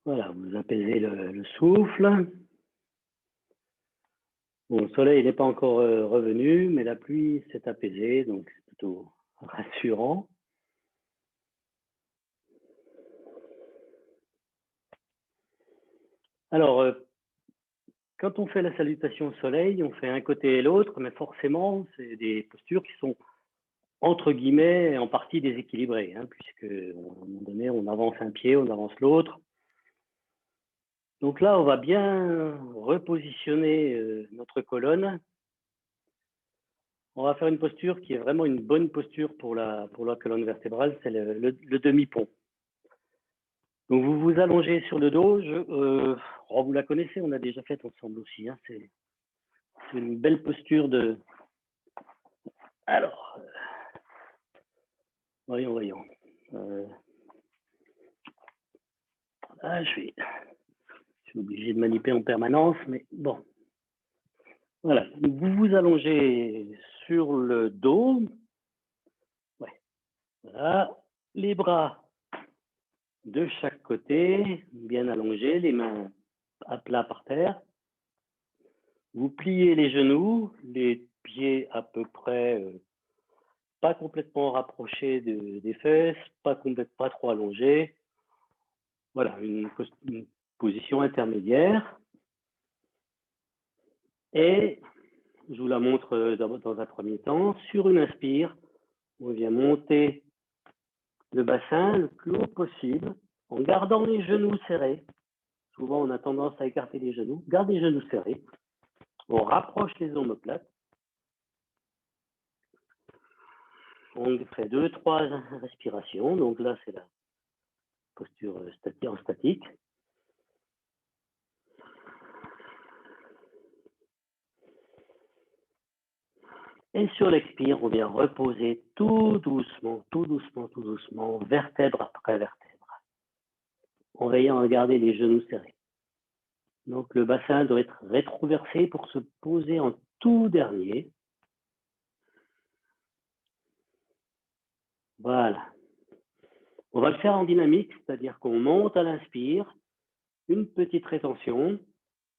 Voilà, vous apaisez le souffle. Bon, le soleil n'est pas encore revenu, mais la pluie s'est apaisée, donc c'est plutôt rassurant. Alors, quand on fait la salutation au soleil, on fait un côté et l'autre, mais forcément, c'est des postures qui sont entre guillemets en partie déséquilibrées, hein, puisque à un moment donné, on avance un pied, on avance l'autre. Donc là, on va bien repositionner notre colonne. On va faire une posture qui est vraiment une bonne posture pour la colonne vertébrale, c'est le demi-pont. Donc vous vous allongez sur le dos. Vous la connaissez, on a déjà fait ensemble aussi. Hein, c'est une belle posture de... Alors, voyons. Je suis obligé de manipuler en permanence, mais bon. Voilà, vous vous allongez sur le dos. Ouais. Voilà, les bras de chaque côté, bien allongés, les mains à plat par terre. Vous pliez les genoux, les pieds à peu près pas complètement rapprochés des fesses, pas trop allongés. Voilà, une position intermédiaire. Et je vous la montre dans un premier temps. Sur une inspire, on vient monter le bassin le plus haut possible en gardant les genoux serrés. Souvent, on a tendance à écarter les genoux. Gardez les genoux serrés. On rapproche les omoplates. On fait 2-3 respirations. Donc là, c'est la posture en statique. Et sur l'expire, on vient reposer tout doucement, vertèbre après vertèbre, en veillant à garder les genoux serrés. Donc le bassin doit être rétroversé pour se poser en tout dernier. Voilà. On va le faire en dynamique, c'est-à-dire qu'on monte à l'inspire, une petite rétention,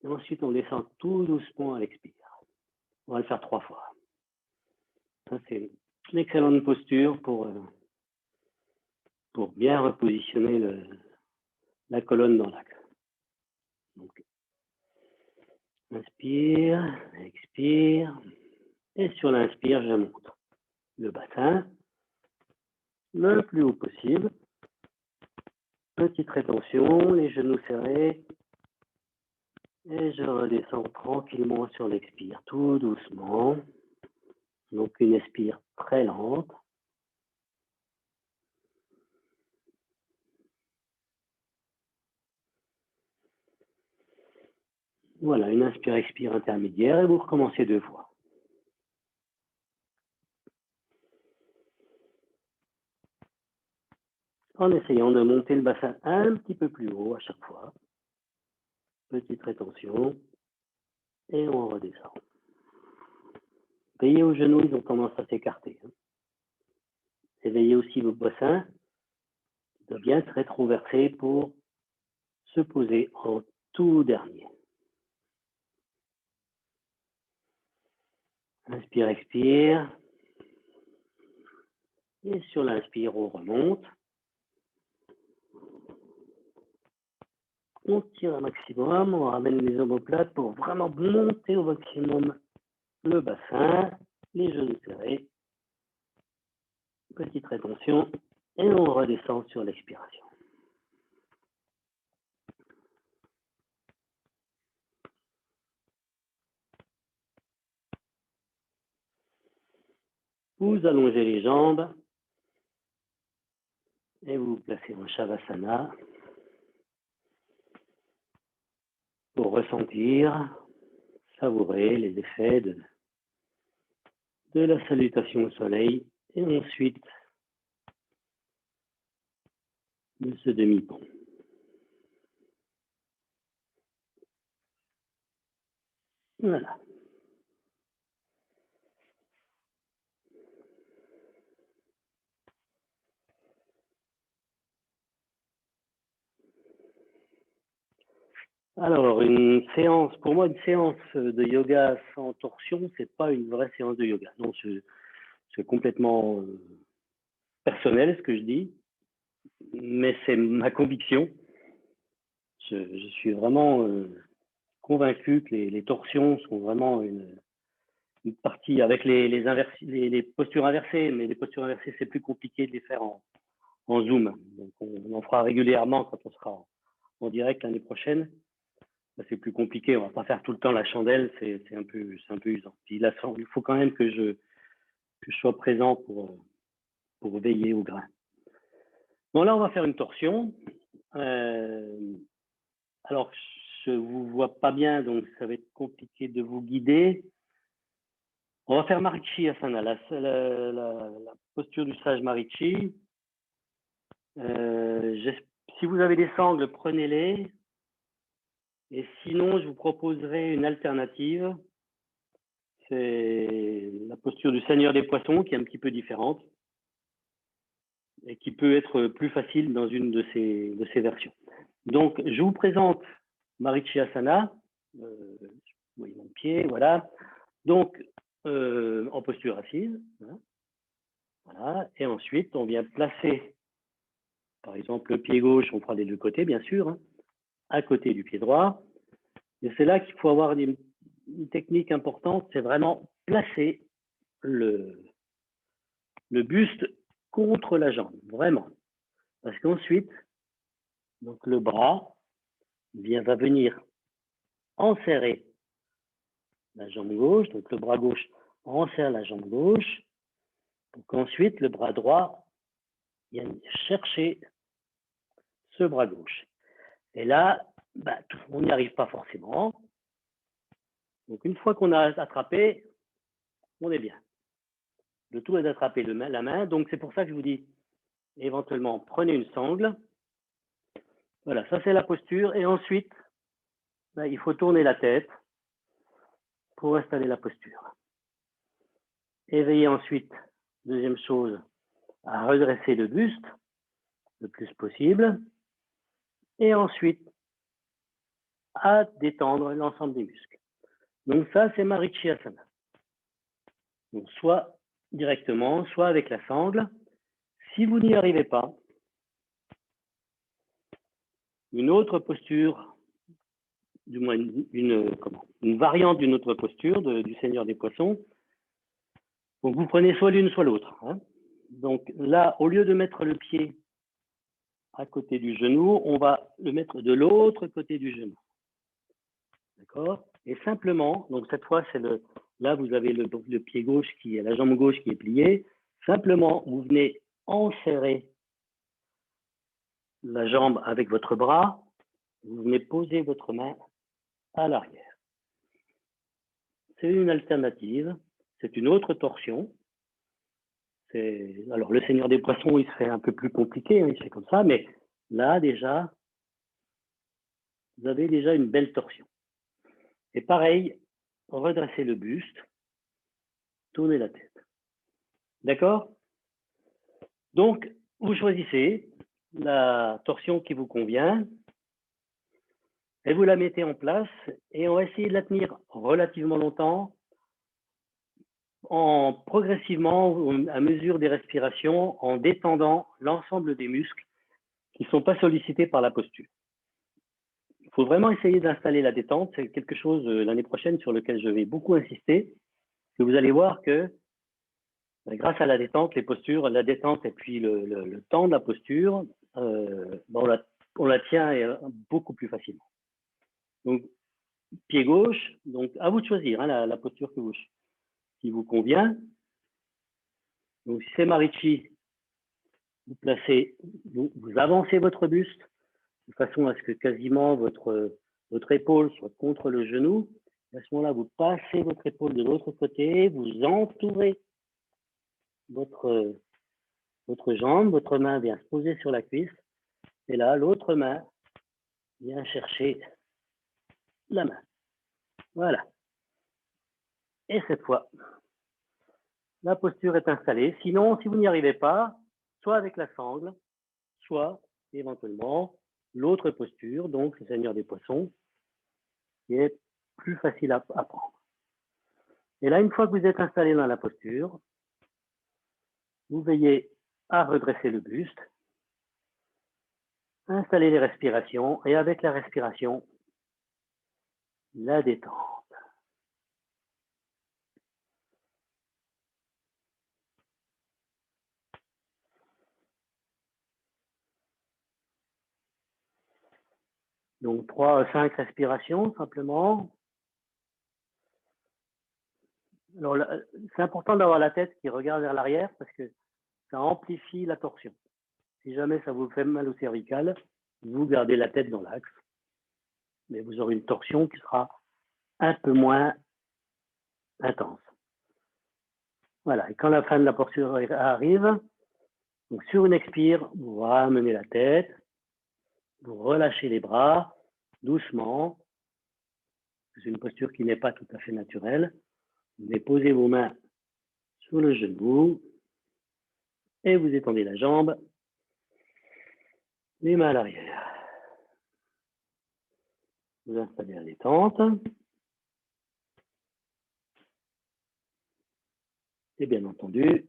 et ensuite on descend tout doucement à l'expire. On va le faire 3 fois. Ça, c'est une excellente posture pour bien repositionner la colonne dans l'axe. Donc, inspire, expire, et sur l'inspire, je monte le bassin le plus haut possible. Petite rétention, les genoux serrés, et je redescends tranquillement sur l'expire, tout doucement. Donc une expire très lente. Voilà, une inspire-expire intermédiaire, et vous recommencez 2 fois. En essayant de monter le bassin un petit peu plus haut à chaque fois. Petite rétention, et on redescend. Veillez aux genoux, ils ont tendance à s'écarter. Éveillez aussi votre bassin, qui doit bien se rétroverser pour se poser en tout dernier. Inspire, expire. Et sur l'inspire, on remonte. On tire un maximum, on ramène les omoplates pour vraiment monter au maximum le bassin, les genoux serrés. Petite rétention et on redescend sur l'expiration. Vous allongez les jambes et vous vous placez en Shavasana pour ressentir, savourer les effets de la salutation au soleil et ensuite de ce demi-pont. Voilà. Alors, une séance, pour moi, une séance de yoga sans torsion, c'est pas une vraie séance de yoga. Non, c'est complètement personnel ce que je dis, mais c'est ma conviction. Je suis vraiment convaincu que les torsions sont vraiment une partie avec les postures inversées, mais les postures inversées, c'est plus compliqué de les faire en Zoom. Donc, on en fera régulièrement quand on sera en direct l'année prochaine. C'est plus compliqué, on va pas faire tout le temps la chandelle, c'est un peu usant. Puis là, il faut quand même que je sois présent pour veiller au grain. Bon, là, on va faire une torsion. Alors, je vous vois pas bien, donc ça va être compliqué de vous guider. On va faire Marichi Asana, la posture du sage Marichi. Si vous avez des sangles, prenez-les. Et sinon, je vous proposerai une alternative. C'est la posture du Seigneur des Poissons, qui est un petit peu différente et qui peut être plus facile dans une de ces versions. Donc, je vous présente Marichi Asana. Vous voyez mon pied, voilà. Donc, en posture assise. Hein, voilà. Et ensuite, on vient placer, par exemple, le pied gauche, on fera des deux côtés, bien sûr, hein, à côté du pied droit. Et c'est là qu'il faut avoir une technique importante, c'est vraiment placer le buste contre la jambe, vraiment. Parce qu'ensuite, donc le bras va venir enserrer la jambe gauche, donc le bras gauche enserre la jambe gauche, pour qu'ensuite le bras droit vienne chercher ce bras gauche. Et là, on n'y arrive pas forcément. Donc une fois qu'on a attrapé, on est bien. Le tout est d'attraper la main, donc c'est pour ça que je vous dis, éventuellement, prenez une sangle. Voilà, ça c'est la posture. Et ensuite, il faut tourner la tête pour installer la posture. Éveillez ensuite, deuxième chose, à redresser le buste le plus possible. Et ensuite, à détendre l'ensemble des muscles. Donc ça, c'est Marichi Asana. Donc soit directement, soit avec la sangle. Si vous n'y arrivez pas, une autre posture, du moins une variante d'une autre posture du Seigneur des Poissons. Donc vous prenez soit l'une, soit l'autre. Hein. Donc là, au lieu de mettre le pied à côté du genou, on va le mettre de l'autre côté du genou. D'accord? Et simplement, donc cette fois, là vous avez le pied gauche la jambe gauche qui est pliée. Simplement, vous venez enserrer la jambe avec votre bras. Vous venez poser votre main à l'arrière. C'est une alternative. C'est une autre torsion. Alors, le Seigneur des Poissons, il se fait un peu plus compliqué, hein, il se fait comme ça, mais là, déjà, vous avez déjà une belle torsion. Et pareil, redressez le buste, tournez la tête. D'accord? Donc, vous choisissez la torsion qui vous convient et vous la mettez en place et on va essayer de la tenir relativement longtemps progressivement, à mesure des respirations, en détendant l'ensemble des muscles qui ne sont pas sollicités par la posture. Il faut vraiment essayer d'installer la détente. C'est quelque chose l'année prochaine sur lequel je vais beaucoup insister. Que vous allez voir que grâce à la détente, les postures, la détente et puis le temps de la posture, on la tient beaucoup plus facilement. Donc, pied gauche, donc à vous de choisir hein, la posture qui vous convient. Donc, si c'est Marichi, vous avancez votre buste de façon à ce que quasiment votre épaule soit contre le genou. Et à ce moment-là, vous passez votre épaule de l'autre côté, vous entourez votre jambe, votre main vient se poser sur la cuisse Et là, l'autre main vient chercher la main. Voilà. Et cette fois, la posture est installée. Sinon, si vous n'y arrivez pas, soit avec la sangle, soit éventuellement l'autre posture, donc le Seigneur des Poissons, qui est plus facile à prendre. Et là, une fois que vous êtes installé dans la posture, vous veillez à redresser le buste, installer les respirations et avec la respiration, la détente. Donc 3 à 5 respirations simplement. Alors c'est important d'avoir la tête qui regarde vers l'arrière parce que ça amplifie la torsion. Si jamais ça vous fait mal au cervical, vous gardez la tête dans l'axe, mais vous aurez une torsion qui sera un peu moins intense. Voilà, et quand la fin de la posture arrive, donc sur une expire, vous ramenez la tête, vous relâchez les bras doucement. C'est une posture qui n'est pas tout à fait naturelle. Vous posez vos mains sur le genou et vous étendez la jambe, les mains à l'arrière. Vous installez la détente. Et bien entendu,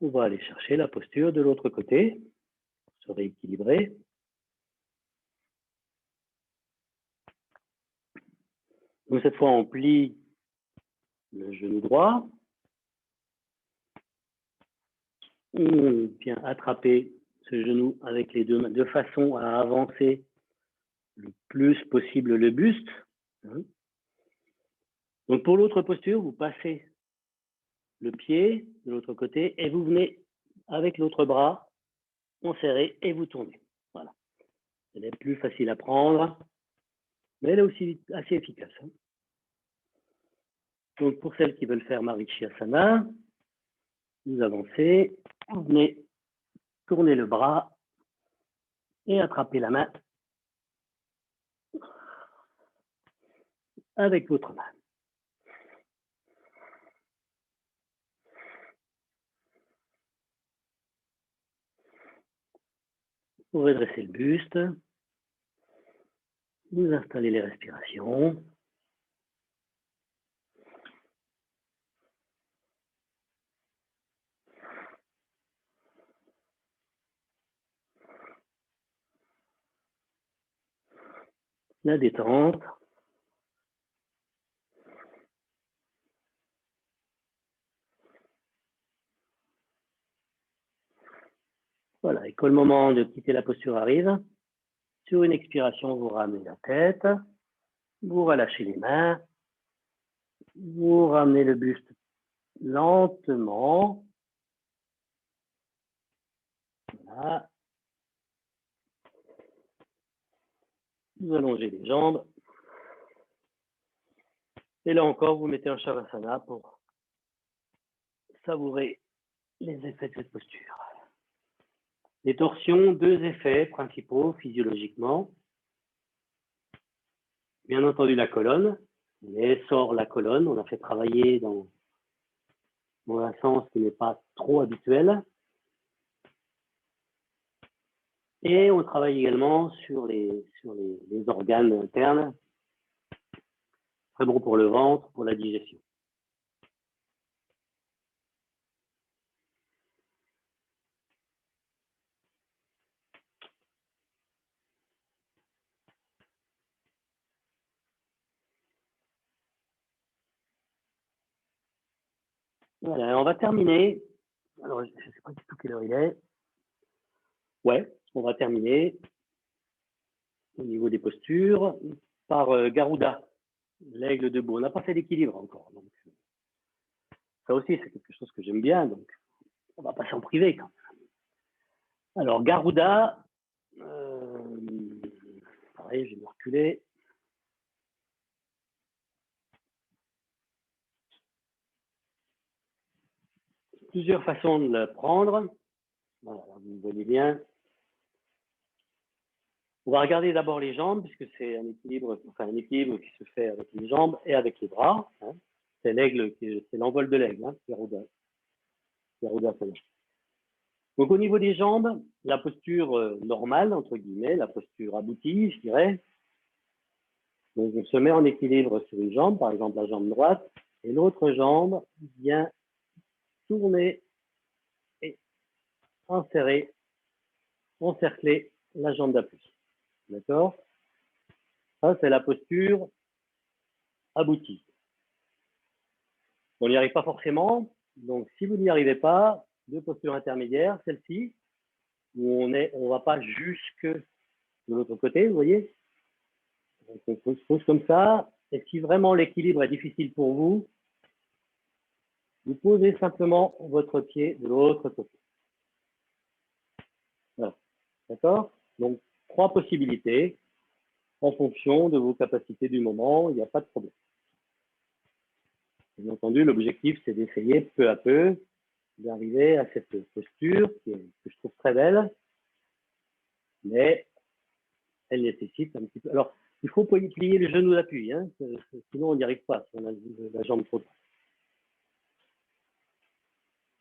on va aller chercher la posture de l'autre côté, se rééquilibrer. Donc cette fois, on plie le genou droit. On vient attraper ce genou avec les deux mains de façon à avancer le plus possible le buste. Donc pour l'autre posture, vous passez le pied de l'autre côté et vous venez avec l'autre bras serré et vous tournez. Voilà. Elle est plus facile à prendre, mais elle est aussi assez efficace. Donc pour celles qui veulent faire Marichyasana, vous avancez, vous venez tourner le bras et attraper la main avec votre main. Vous redressez le buste, vous installez les respirations. La détente. Voilà, et quand le moment de quitter la posture arrive, sur une expiration, vous ramenez la tête, vous relâchez les mains, vous ramenez le buste lentement. Voilà. Vous allongez les jambes. Et là encore, vous mettez un Shavasana pour savourer les effets de cette posture. Les torsions, deux effets principaux physiologiquement. Bien entendu, la colonne. On essore la colonne. On a fait travailler dans un sens qui n'est pas trop habituel. Et on travaille également sur les organes internes. Très bon pour le ventre, pour la digestion. Voilà, on va terminer. Alors, je ne sais pas du tout quelle heure il est. Ouais, on va terminer au niveau des postures par Garuda, l'aigle debout. On n'a pas fait d'équilibre encore. Donc, ça aussi, c'est quelque chose que j'aime bien. Donc, on va pas s'en priver quand même. Alors, Garuda, pareil, je vais me reculer. Plusieurs façons de le prendre. Voilà, vous voyez bien. On va regarder d'abord les jambes, puisque c'est un équilibre qui se fait avec les jambes et avec les bras. Hein. C'est l'aigle, c'est l'envol de l'aigle, hein, Garuda. Donc au niveau des jambes, la posture normale, entre guillemets, la posture aboutie, je dirais. Donc on se met en équilibre sur une jambe, par exemple la jambe droite, et l'autre jambe vient tourner et encercler la jambe d'appui. D'accord? Ça, c'est la posture aboutie. On n'y arrive pas forcément. Donc, si vous n'y arrivez pas, deux postures intermédiaires, celle-ci, où on ne va pas jusque de l'autre côté, vous voyez. Donc, on se pose comme ça. Et si vraiment l'équilibre est difficile pour vous, vous posez simplement votre pied de l'autre côté. Voilà. D'accord? Donc, 3 possibilités en fonction de vos capacités du moment. Il n'y a pas de problème. Bien entendu, l'objectif, c'est d'essayer peu à peu d'arriver à cette posture que je trouve très belle, mais elle nécessite un petit peu. Alors, il faut plier le genou d'appui, hein, sinon on n'y arrive pas si on a la jambe trop droite.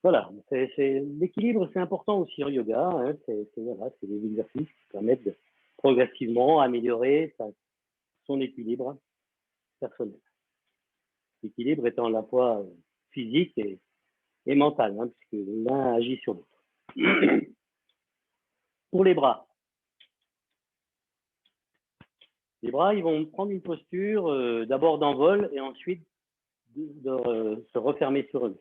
Voilà, l'équilibre, c'est important aussi en yoga. Hein, c'est des exercices qui permettent de progressivement améliorer son équilibre personnel. L'équilibre étant à la fois physique et mental, hein, puisque l'un agit sur l'autre. Pour les bras, ils vont prendre une posture d'abord d'envol et ensuite de se refermer sur eux.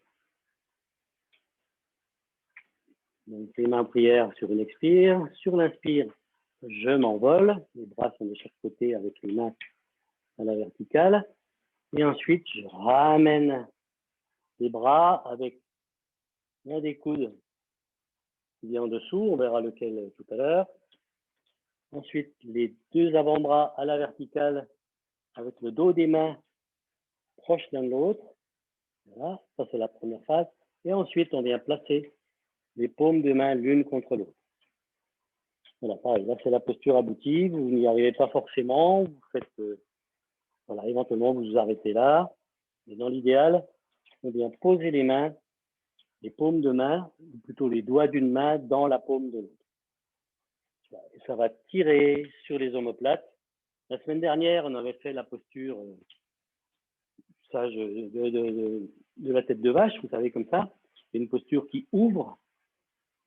Donc, les mains en prière sur une expire. Sur l'inspire, je m'envole. Les bras sont de chaque côté avec les mains à la verticale. Et ensuite, je ramène les bras avec l'un des coudes qui est en dessous. On verra lequel tout à l'heure. Ensuite, les deux avant-bras à la verticale avec le dos des mains proches l'un de l'autre. Voilà, ça c'est la première phase. Et ensuite, on vient placer les paumes de main l'une contre l'autre. Voilà, pareil, là c'est la posture aboutie, vous n'y arrivez pas forcément, vous faites, voilà, éventuellement vous vous arrêtez là, mais dans l'idéal, on vient poser les mains, les paumes de main, ou plutôt les doigts d'une main dans la paume de l'autre. Et ça va tirer sur les omoplates. La semaine dernière, on avait fait la posture sage de la tête de vache, vous savez, comme ça. C'est une posture qui ouvre.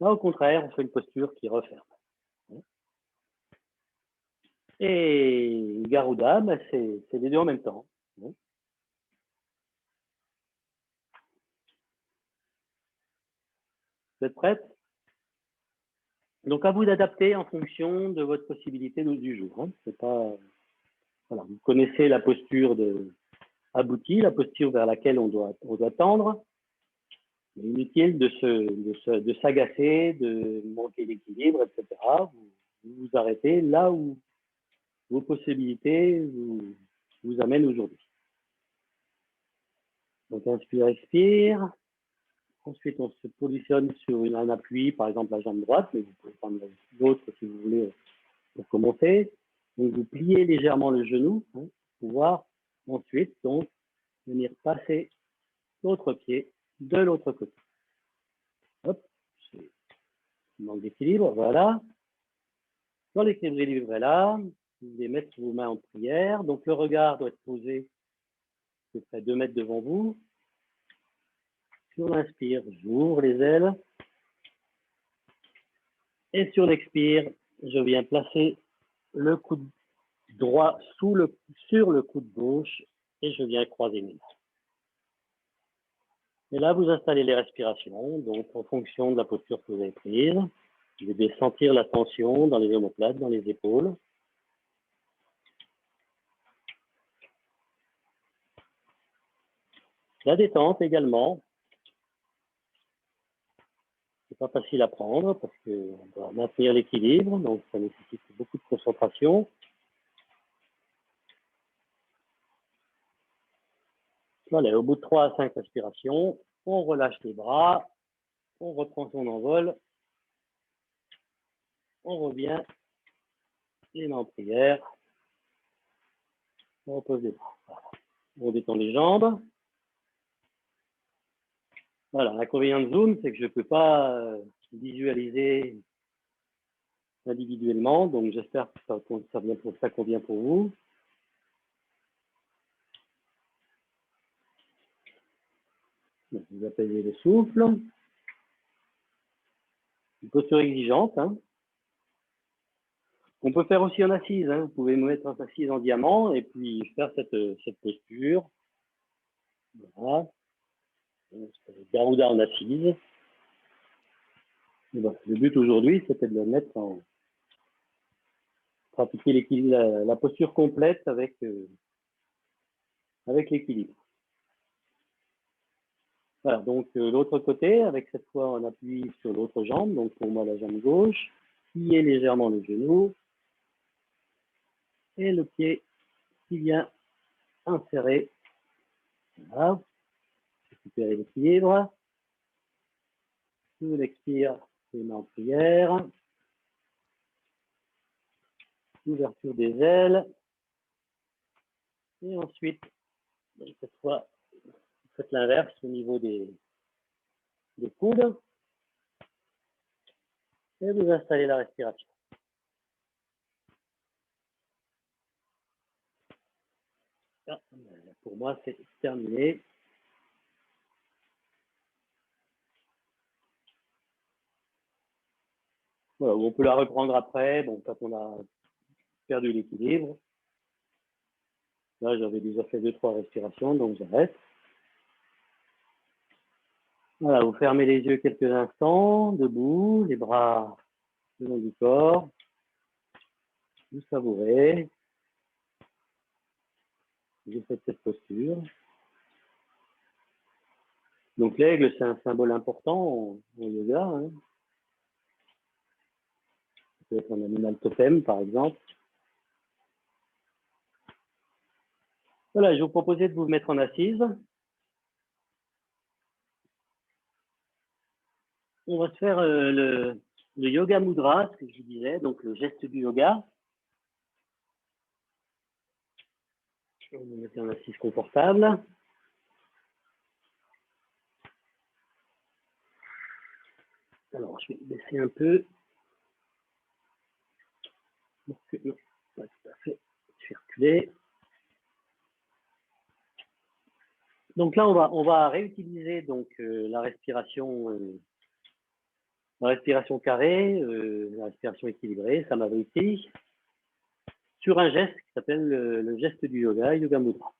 Là, au contraire, on fait une posture qui referme. Et Garuda, ben c'est les deux en même temps. Vous êtes prête? Donc, à vous d'adapter en fonction de votre possibilité du jour. Hein. C'est pas, voilà, vous connaissez la posture aboutie, la posture vers laquelle on doit tendre. Il est inutile de s'agacer, de manquer d'équilibre, etc. Vous arrêtez là où vos possibilités vous amènent aujourd'hui. Donc, inspire, expire. Ensuite, on se positionne sur un appui, par exemple la jambe droite, mais vous pouvez prendre l'autre si vous voulez pour commencer. Donc, vous pliez légèrement le genou hein, pour pouvoir ensuite donc, venir passer l'autre pied de l'autre côté. Hop, manque d'équilibre, voilà. Dans l'équilibre est là, vous allez mettre vos mains en prière. Donc, le regard doit être posé à peu près 2 mètres devant vous. Sur l'inspire, j'ouvre les ailes. Et sur l'expire, je viens placer le coude droit sur le coude gauche et je viens croiser mes mains. Et là, vous installez les respirations, donc en fonction de la posture que vous avez prise. Vous devez sentir la tension dans les omoplates, dans les épaules. La détente également. C'est pas facile à prendre parce qu'on doit maintenir l'équilibre, donc ça nécessite beaucoup de concentration. Voilà, au bout de 3 à 5 respirations, on relâche les bras, on reprend son envol On revient, les mains en prière. On repose les bras. Voilà. On détend les jambes. Voilà, l'inconvénient de Zoom, c'est que je ne peux pas visualiser individuellement, donc j'espère que ça convient pour vous. Donc, vous apaisez le souffle. Une posture exigeante. Hein. On peut faire aussi en assise. Hein. Vous pouvez me mettre en assise en diamant et puis faire cette posture. Voilà. Garuda en assise. Bon, le but aujourd'hui, c'était de le mettre en pratiquer l'équilibre, la posture complète avec l'équilibre. Voilà, donc l'autre côté, avec cette fois on appuie sur l'autre jambe, donc pour moi la jambe gauche, pliez légèrement le genou et le pied qui vient insérer. Voilà, récupérez l'équilibre. Sous l'expire, les mains en prière. Ouverture des ailes. Et ensuite, cette fois, vous faites l'inverse au niveau des coudes. Et vous installez la respiration. Ah, pour moi, c'est terminé. Voilà, on peut la reprendre après, bon, quand on a perdu l'équilibre. Là, j'avais déjà fait 2-3 respirations, donc j'arrête. Voilà, vous fermez les yeux quelques instants, debout, les bras le long du corps. Vous savourez. Vous faites cette posture. Donc l'aigle, c'est un symbole important en yoga. Hein. Ça peut être un animal totem, par exemple. Voilà, je vous proposais de vous mettre en assise. On va se faire le yoga mudra, ce que je vous disais, donc le geste du yoga. On va mettre en assise confortable. Alors, je vais baisser un peu. Non, pas tout à fait. Je vais reculer. Donc là, on va réutiliser donc la respiration carrée, la respiration équilibrée, Samavriti, sur un geste qui s'appelle le geste du yoga, Yoga Mudra.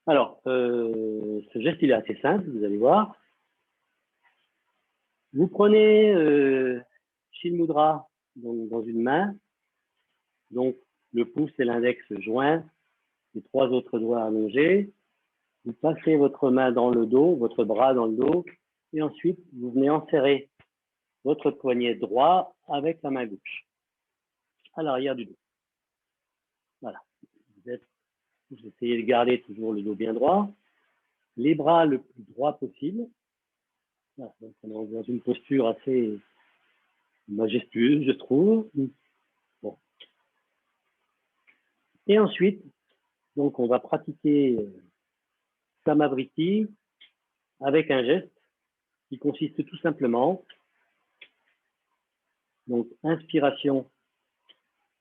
Alors, ce geste, il est assez simple, vous allez voir. Vous prenez Shin Mudra donc, dans une main, donc le pouce et l'index joints, les 3 autres doigts allongés. Vous passez votre main dans le dos, votre bras dans le dos, et ensuite, vous venez enserrer votre poignet droit avec la main gauche, à l'arrière du dos. Voilà. Vous essayez de garder toujours le dos bien droit, les bras le plus droit possible. Voilà, donc on est dans une posture assez majestueuse, je trouve. Bon. Et ensuite, donc on va pratiquer Samavriti avec un geste qui consiste tout simplement, donc inspiration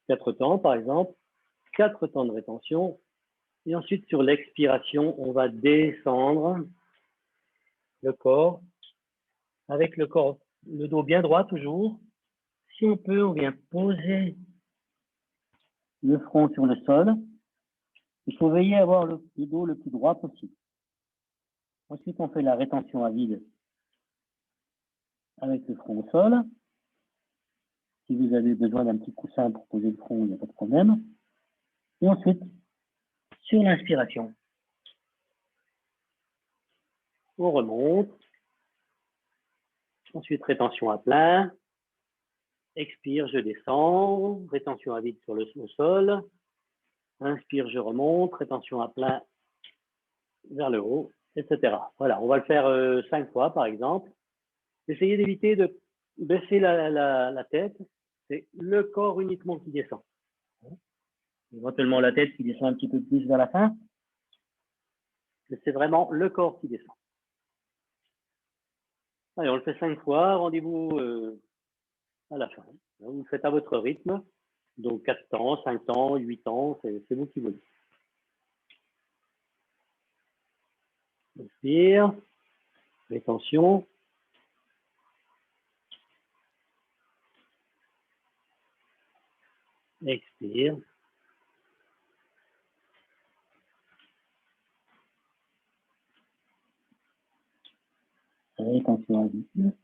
4 temps par exemple, 4 temps de rétention, et ensuite sur l'expiration, on va descendre le corps avec le dos bien droit toujours. Si on peut, on vient poser le front sur le sol. Il faut veiller à avoir le dos le plus droit possible. Ensuite, on fait la rétention à vide avec le front au sol. Si vous avez besoin d'un petit coussin pour poser le front, il n'y a pas de problème. Et ensuite, sur l'inspiration, on remonte. Ensuite, rétention à plein. Expire, je descends. Rétention à vide sur le sol. Inspire, je remonte. Rétention à plein vers le haut, etc. Voilà, on va le faire 5 fois, par exemple. Essayez d'éviter de baissez la tête, c'est le corps uniquement qui descend. Éventuellement la tête qui descend un petit peu plus vers la fin, mais c'est vraiment le corps qui descend. Allez, on le fait 5 fois, rendez-vous à la fin. Vous faites à votre rythme, donc 4 temps, 5 temps, 8 temps, c'est vous qui voulez. Inspire, rétention. Expire. Rétention à vide.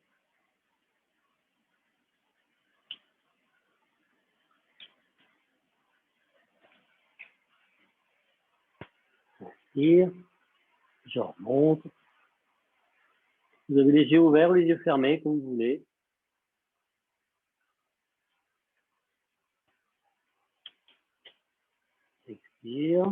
Inspire. Je remonte. Vous avez les yeux ouverts, les yeux fermés, comme vous voulez. Expire.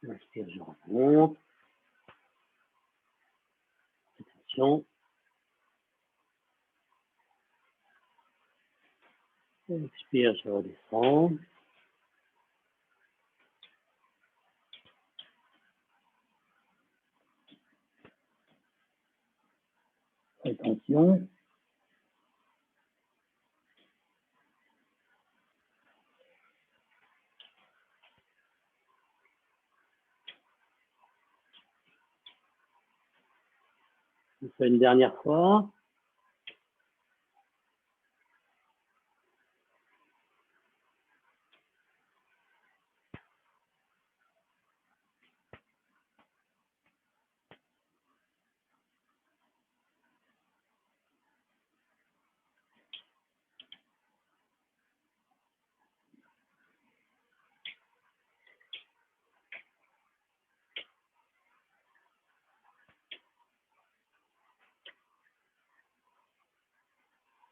Inspire, je remonte. Attention. Expire, je redescends. Rétention. On fait une dernière fois.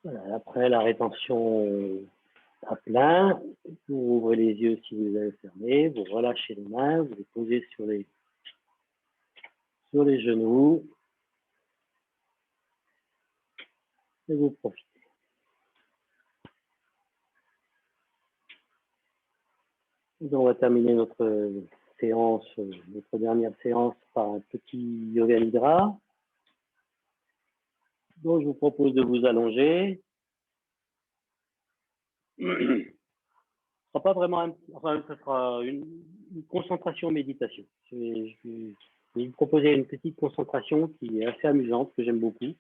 Voilà, après la rétention à plein, vous ouvrez les yeux si vous les avez fermés, vous relâchez les mains, vous les posez sur les genoux et vous profitez. Et on va terminer notre séance, notre dernière séance par un petit yoga nidra. Donc je vous propose de vous allonger. Ce sera pas vraiment, enfin, ce sera une concentration méditation. Je vais vous proposer une petite concentration qui est assez amusante, que j'aime beaucoup.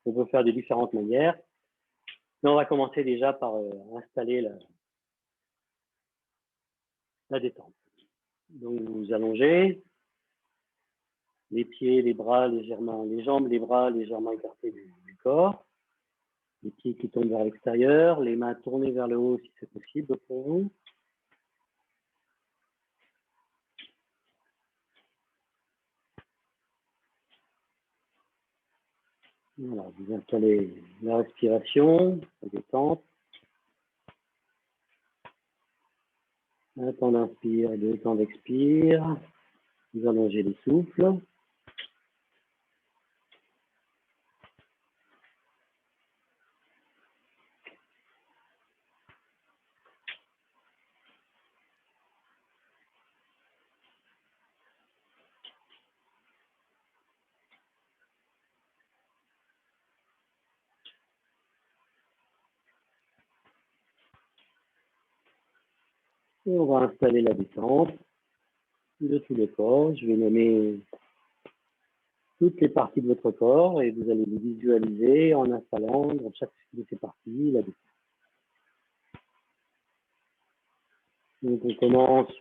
On peut faire de différentes manières. Mais on va commencer déjà par installer la détente. Donc vous vous allongez, les pieds, les bras légèrement, les jambes, les bras légèrement écartés du corps, les pieds qui tombent vers l'extérieur, les mains tournées vers le haut si c'est possible pour vous. Voilà, vous installez la respiration, la détente. Un temps d'inspire, deux temps d'expire. Vous allongez les souffles. Et on va installer la détente de tout le corps. Je vais nommer toutes les parties de votre corps et vous allez les visualiser en installant dans chaque de ces parties la détente. Donc on commence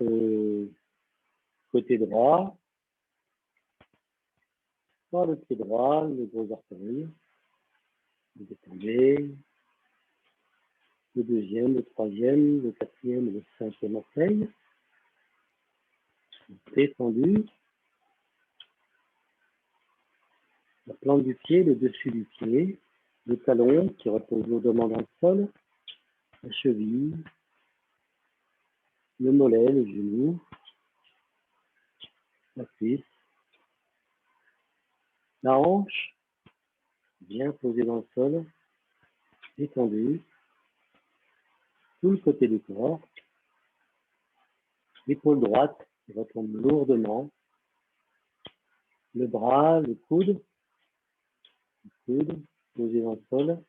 côté droit, par le pied droit, le gros orteil. Vous détendez. Le deuxième, le troisième, le quatrième et le cinquième orteil. Détendu. La plante du pied, le dessus du pied. le talon qui repose lourdement dans le sol, la cheville, le mollet, le genou, la cuisse, la hanche, bien posée dans le sol, détendue, tout le côté du corps, l'épaule droite qui retombe lourdement, le bras, le coude posé dans le sol,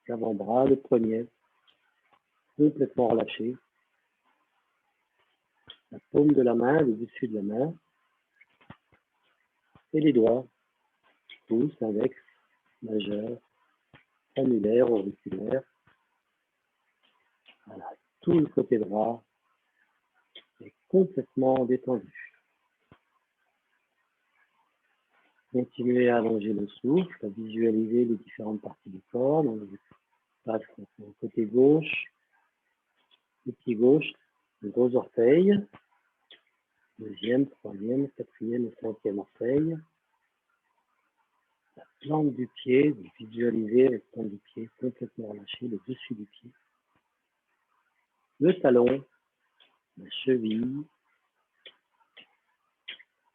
l'avant-bras, le poignet, complètement relâché, la paume de la main, le dessus de la main, et les doigts, pouce, index, majeur, annulaire, auriculaire. Voilà, tout le côté droit est complètement détendu. Continuez à allonger le souffle, à visualiser les différentes parties du corps. Donc, je passe au côté gauche, le pied gauche, le gros orteil, deuxième, troisième, quatrième et cinquième orteil. La plante du pied, vous visualisez la plante du pied complètement relâchée, le dessus du pied. Le talon, la cheville,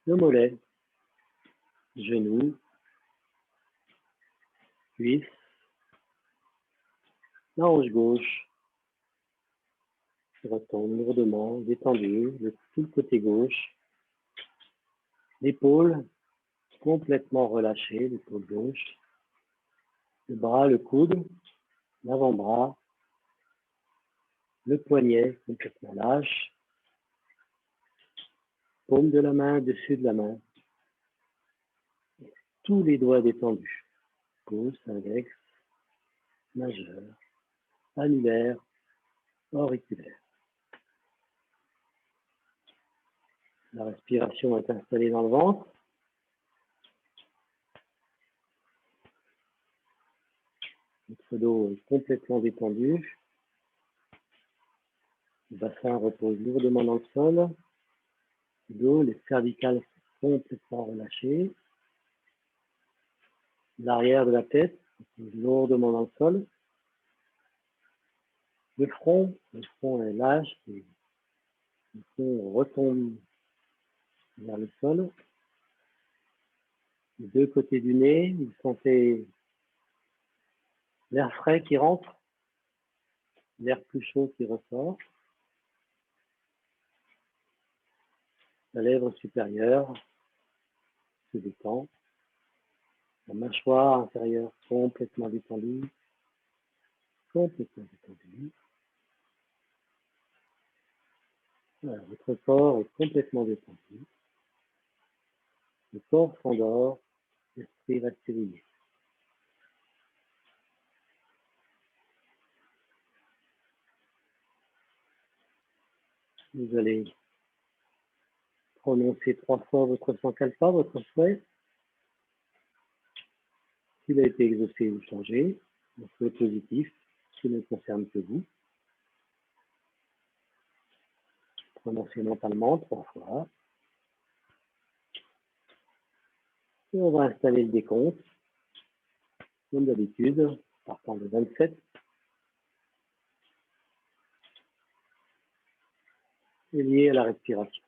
le mollet, genou, cuisse, la hanche gauche, qui retombe lourdement, détendu, tout le côté gauche, l'épaule complètement relâchée, l'épaule gauche, le bras, le coude, l'avant-bras, le poignet complètement lâche, paume de la main, dessus de la main, tous les doigts détendus, pouce, index, majeur, annulaire, auriculaire. La respiration est installée dans le ventre. Votre dos est complètement détendu. Le bassin repose lourdement dans le sol. Le dos, les cervicales sont complètement relâchées. L'arrière de la tête repose lourdement dans le sol. Le front est lâche. Le front retombe vers le sol. Les deux côtés du nez, vous sentez l'air frais qui rentre, l'air plus chaud qui ressort. La lèvre supérieure se détend. La mâchoire inférieure complètement détendue. Complètement détendue. Voilà, votre corps est complètement détendu. Le corps s'endort, l'esprit va s'éveiller. Vous allez prononcer 3 fois votre sankalpa, votre souhait. S'il a été exaucé ou changé, un souhait positif qui ne concerne que vous. Prononcez mentalement 3 fois. Et on va installer le décompte, comme d'habitude, partant de 27. Et lié à la respiration.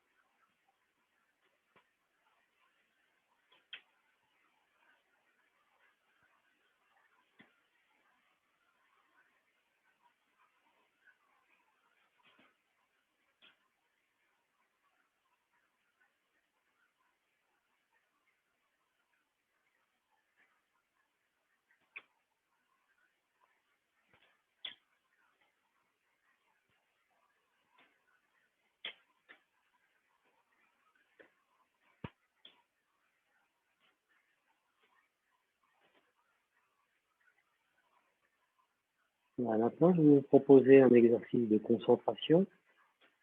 Voilà, maintenant, je vais vous proposer un exercice de concentration.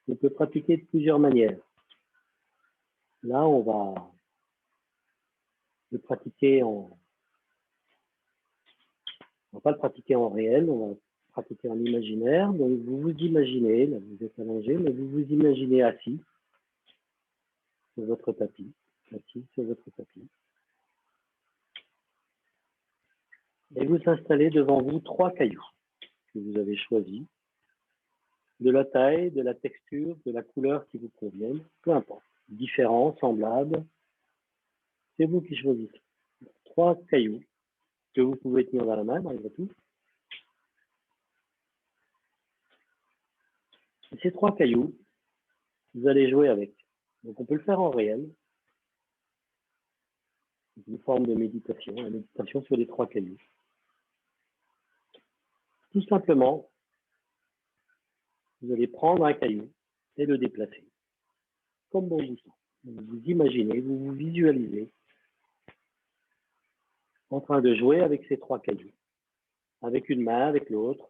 On peut pratiquer de plusieurs manières. Là, on va le pratiquer on va pas le pratiquer en réel, on va le pratiquer en imaginaire. Donc, vous vous imaginez, là, vous êtes allongé, mais vous vous imaginez assis sur votre tapis. Assis sur votre tapis. Et vous installez devant vous 3 cailloux que vous avez choisis, de la taille, de la texture, de la couleur qui vous conviennent, peu importe, différents, semblables, c'est vous qui choisissez. 3 cailloux que vous pouvez tenir dans la main, malgré tout. Et ces 3 cailloux, vous allez jouer avec. Donc on peut le faire en réel, une forme de méditation, la méditation sur les 3 cailloux. Tout simplement, vous allez prendre un caillou et le déplacer, comme bon vous semble. Vous vous imaginez, vous vous visualisez en train de jouer avec ces 3 cailloux, avec une main, avec l'autre.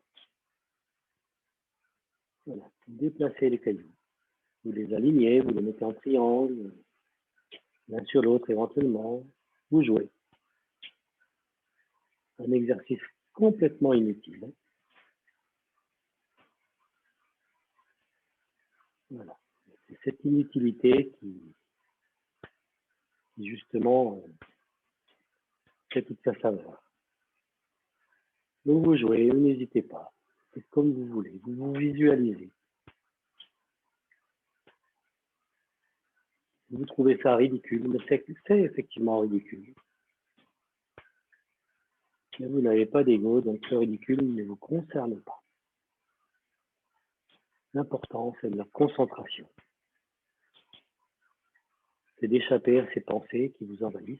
Voilà, vous déplacez les cailloux, vous les alignez, vous les mettez en triangle, l'un sur l'autre éventuellement, vous jouez. Un exercice complètement inutile. Voilà. C'est cette inutilité qui justement fait toute sa saveur. Donc vous jouez, n'hésitez pas. C'est comme vous voulez, vous vous visualisez. Vous trouvez ça ridicule, mais c'est effectivement ridicule. Mais vous n'avez pas d'ego, donc ce ridicule ne vous concerne pas. L'important, c'est de la concentration. C'est d'échapper à ces pensées qui vous envahissent.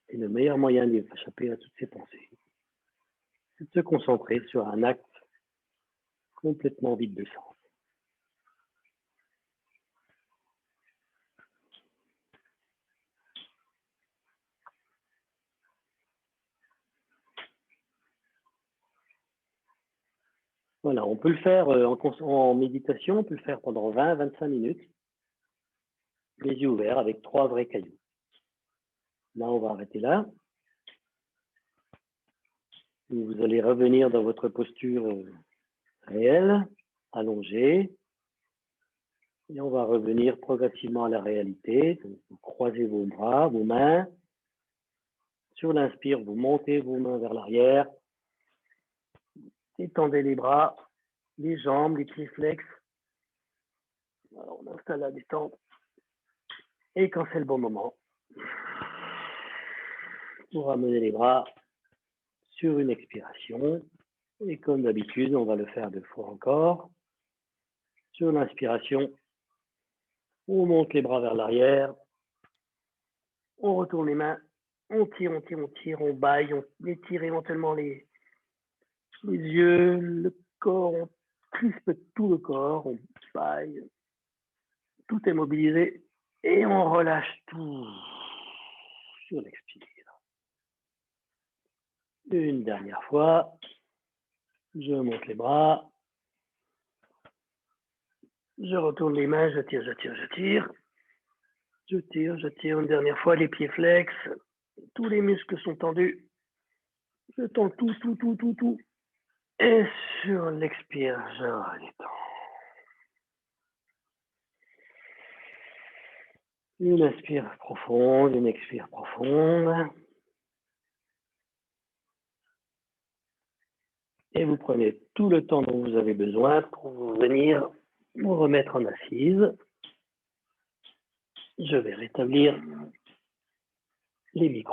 Et le meilleur moyen d'échapper à toutes ces pensées, c'est de se concentrer sur un acte complètement vide de sens. Voilà, on peut le faire en méditation, on peut le faire pendant 20-25 minutes, les yeux ouverts avec 3 vrais cailloux. Là, on va arrêter là. Vous allez revenir dans votre posture réelle, allongée. Et on va revenir progressivement à la réalité. Donc, vous croisez vos bras, vos mains. Sur l'inspire, vous montez vos mains vers l'arrière. Étendez les bras, les jambes, les pieds flex. Alors, on installe la détente. Et quand c'est le bon moment, vous ramenez les bras sur une expiration. Et comme d'habitude, on va le faire 2 fois encore. Sur l'inspiration, on monte les bras vers l'arrière. On retourne les mains. On tire, on baille, on étire éventuellement les yeux, le corps, on crispe tout le corps, on baille. Tout est mobilisé et on relâche tout sur l'expire. Une dernière fois, je monte les bras, je retourne les mains, je tire, une dernière fois, les pieds flex, tous les muscles sont tendus, je tends tout, et sur l'expire, je redétends. Une inspire profonde, une expire profonde. Et vous prenez tout le temps dont vous avez besoin pour venir vous remettre en assise. Je vais rétablir les micros.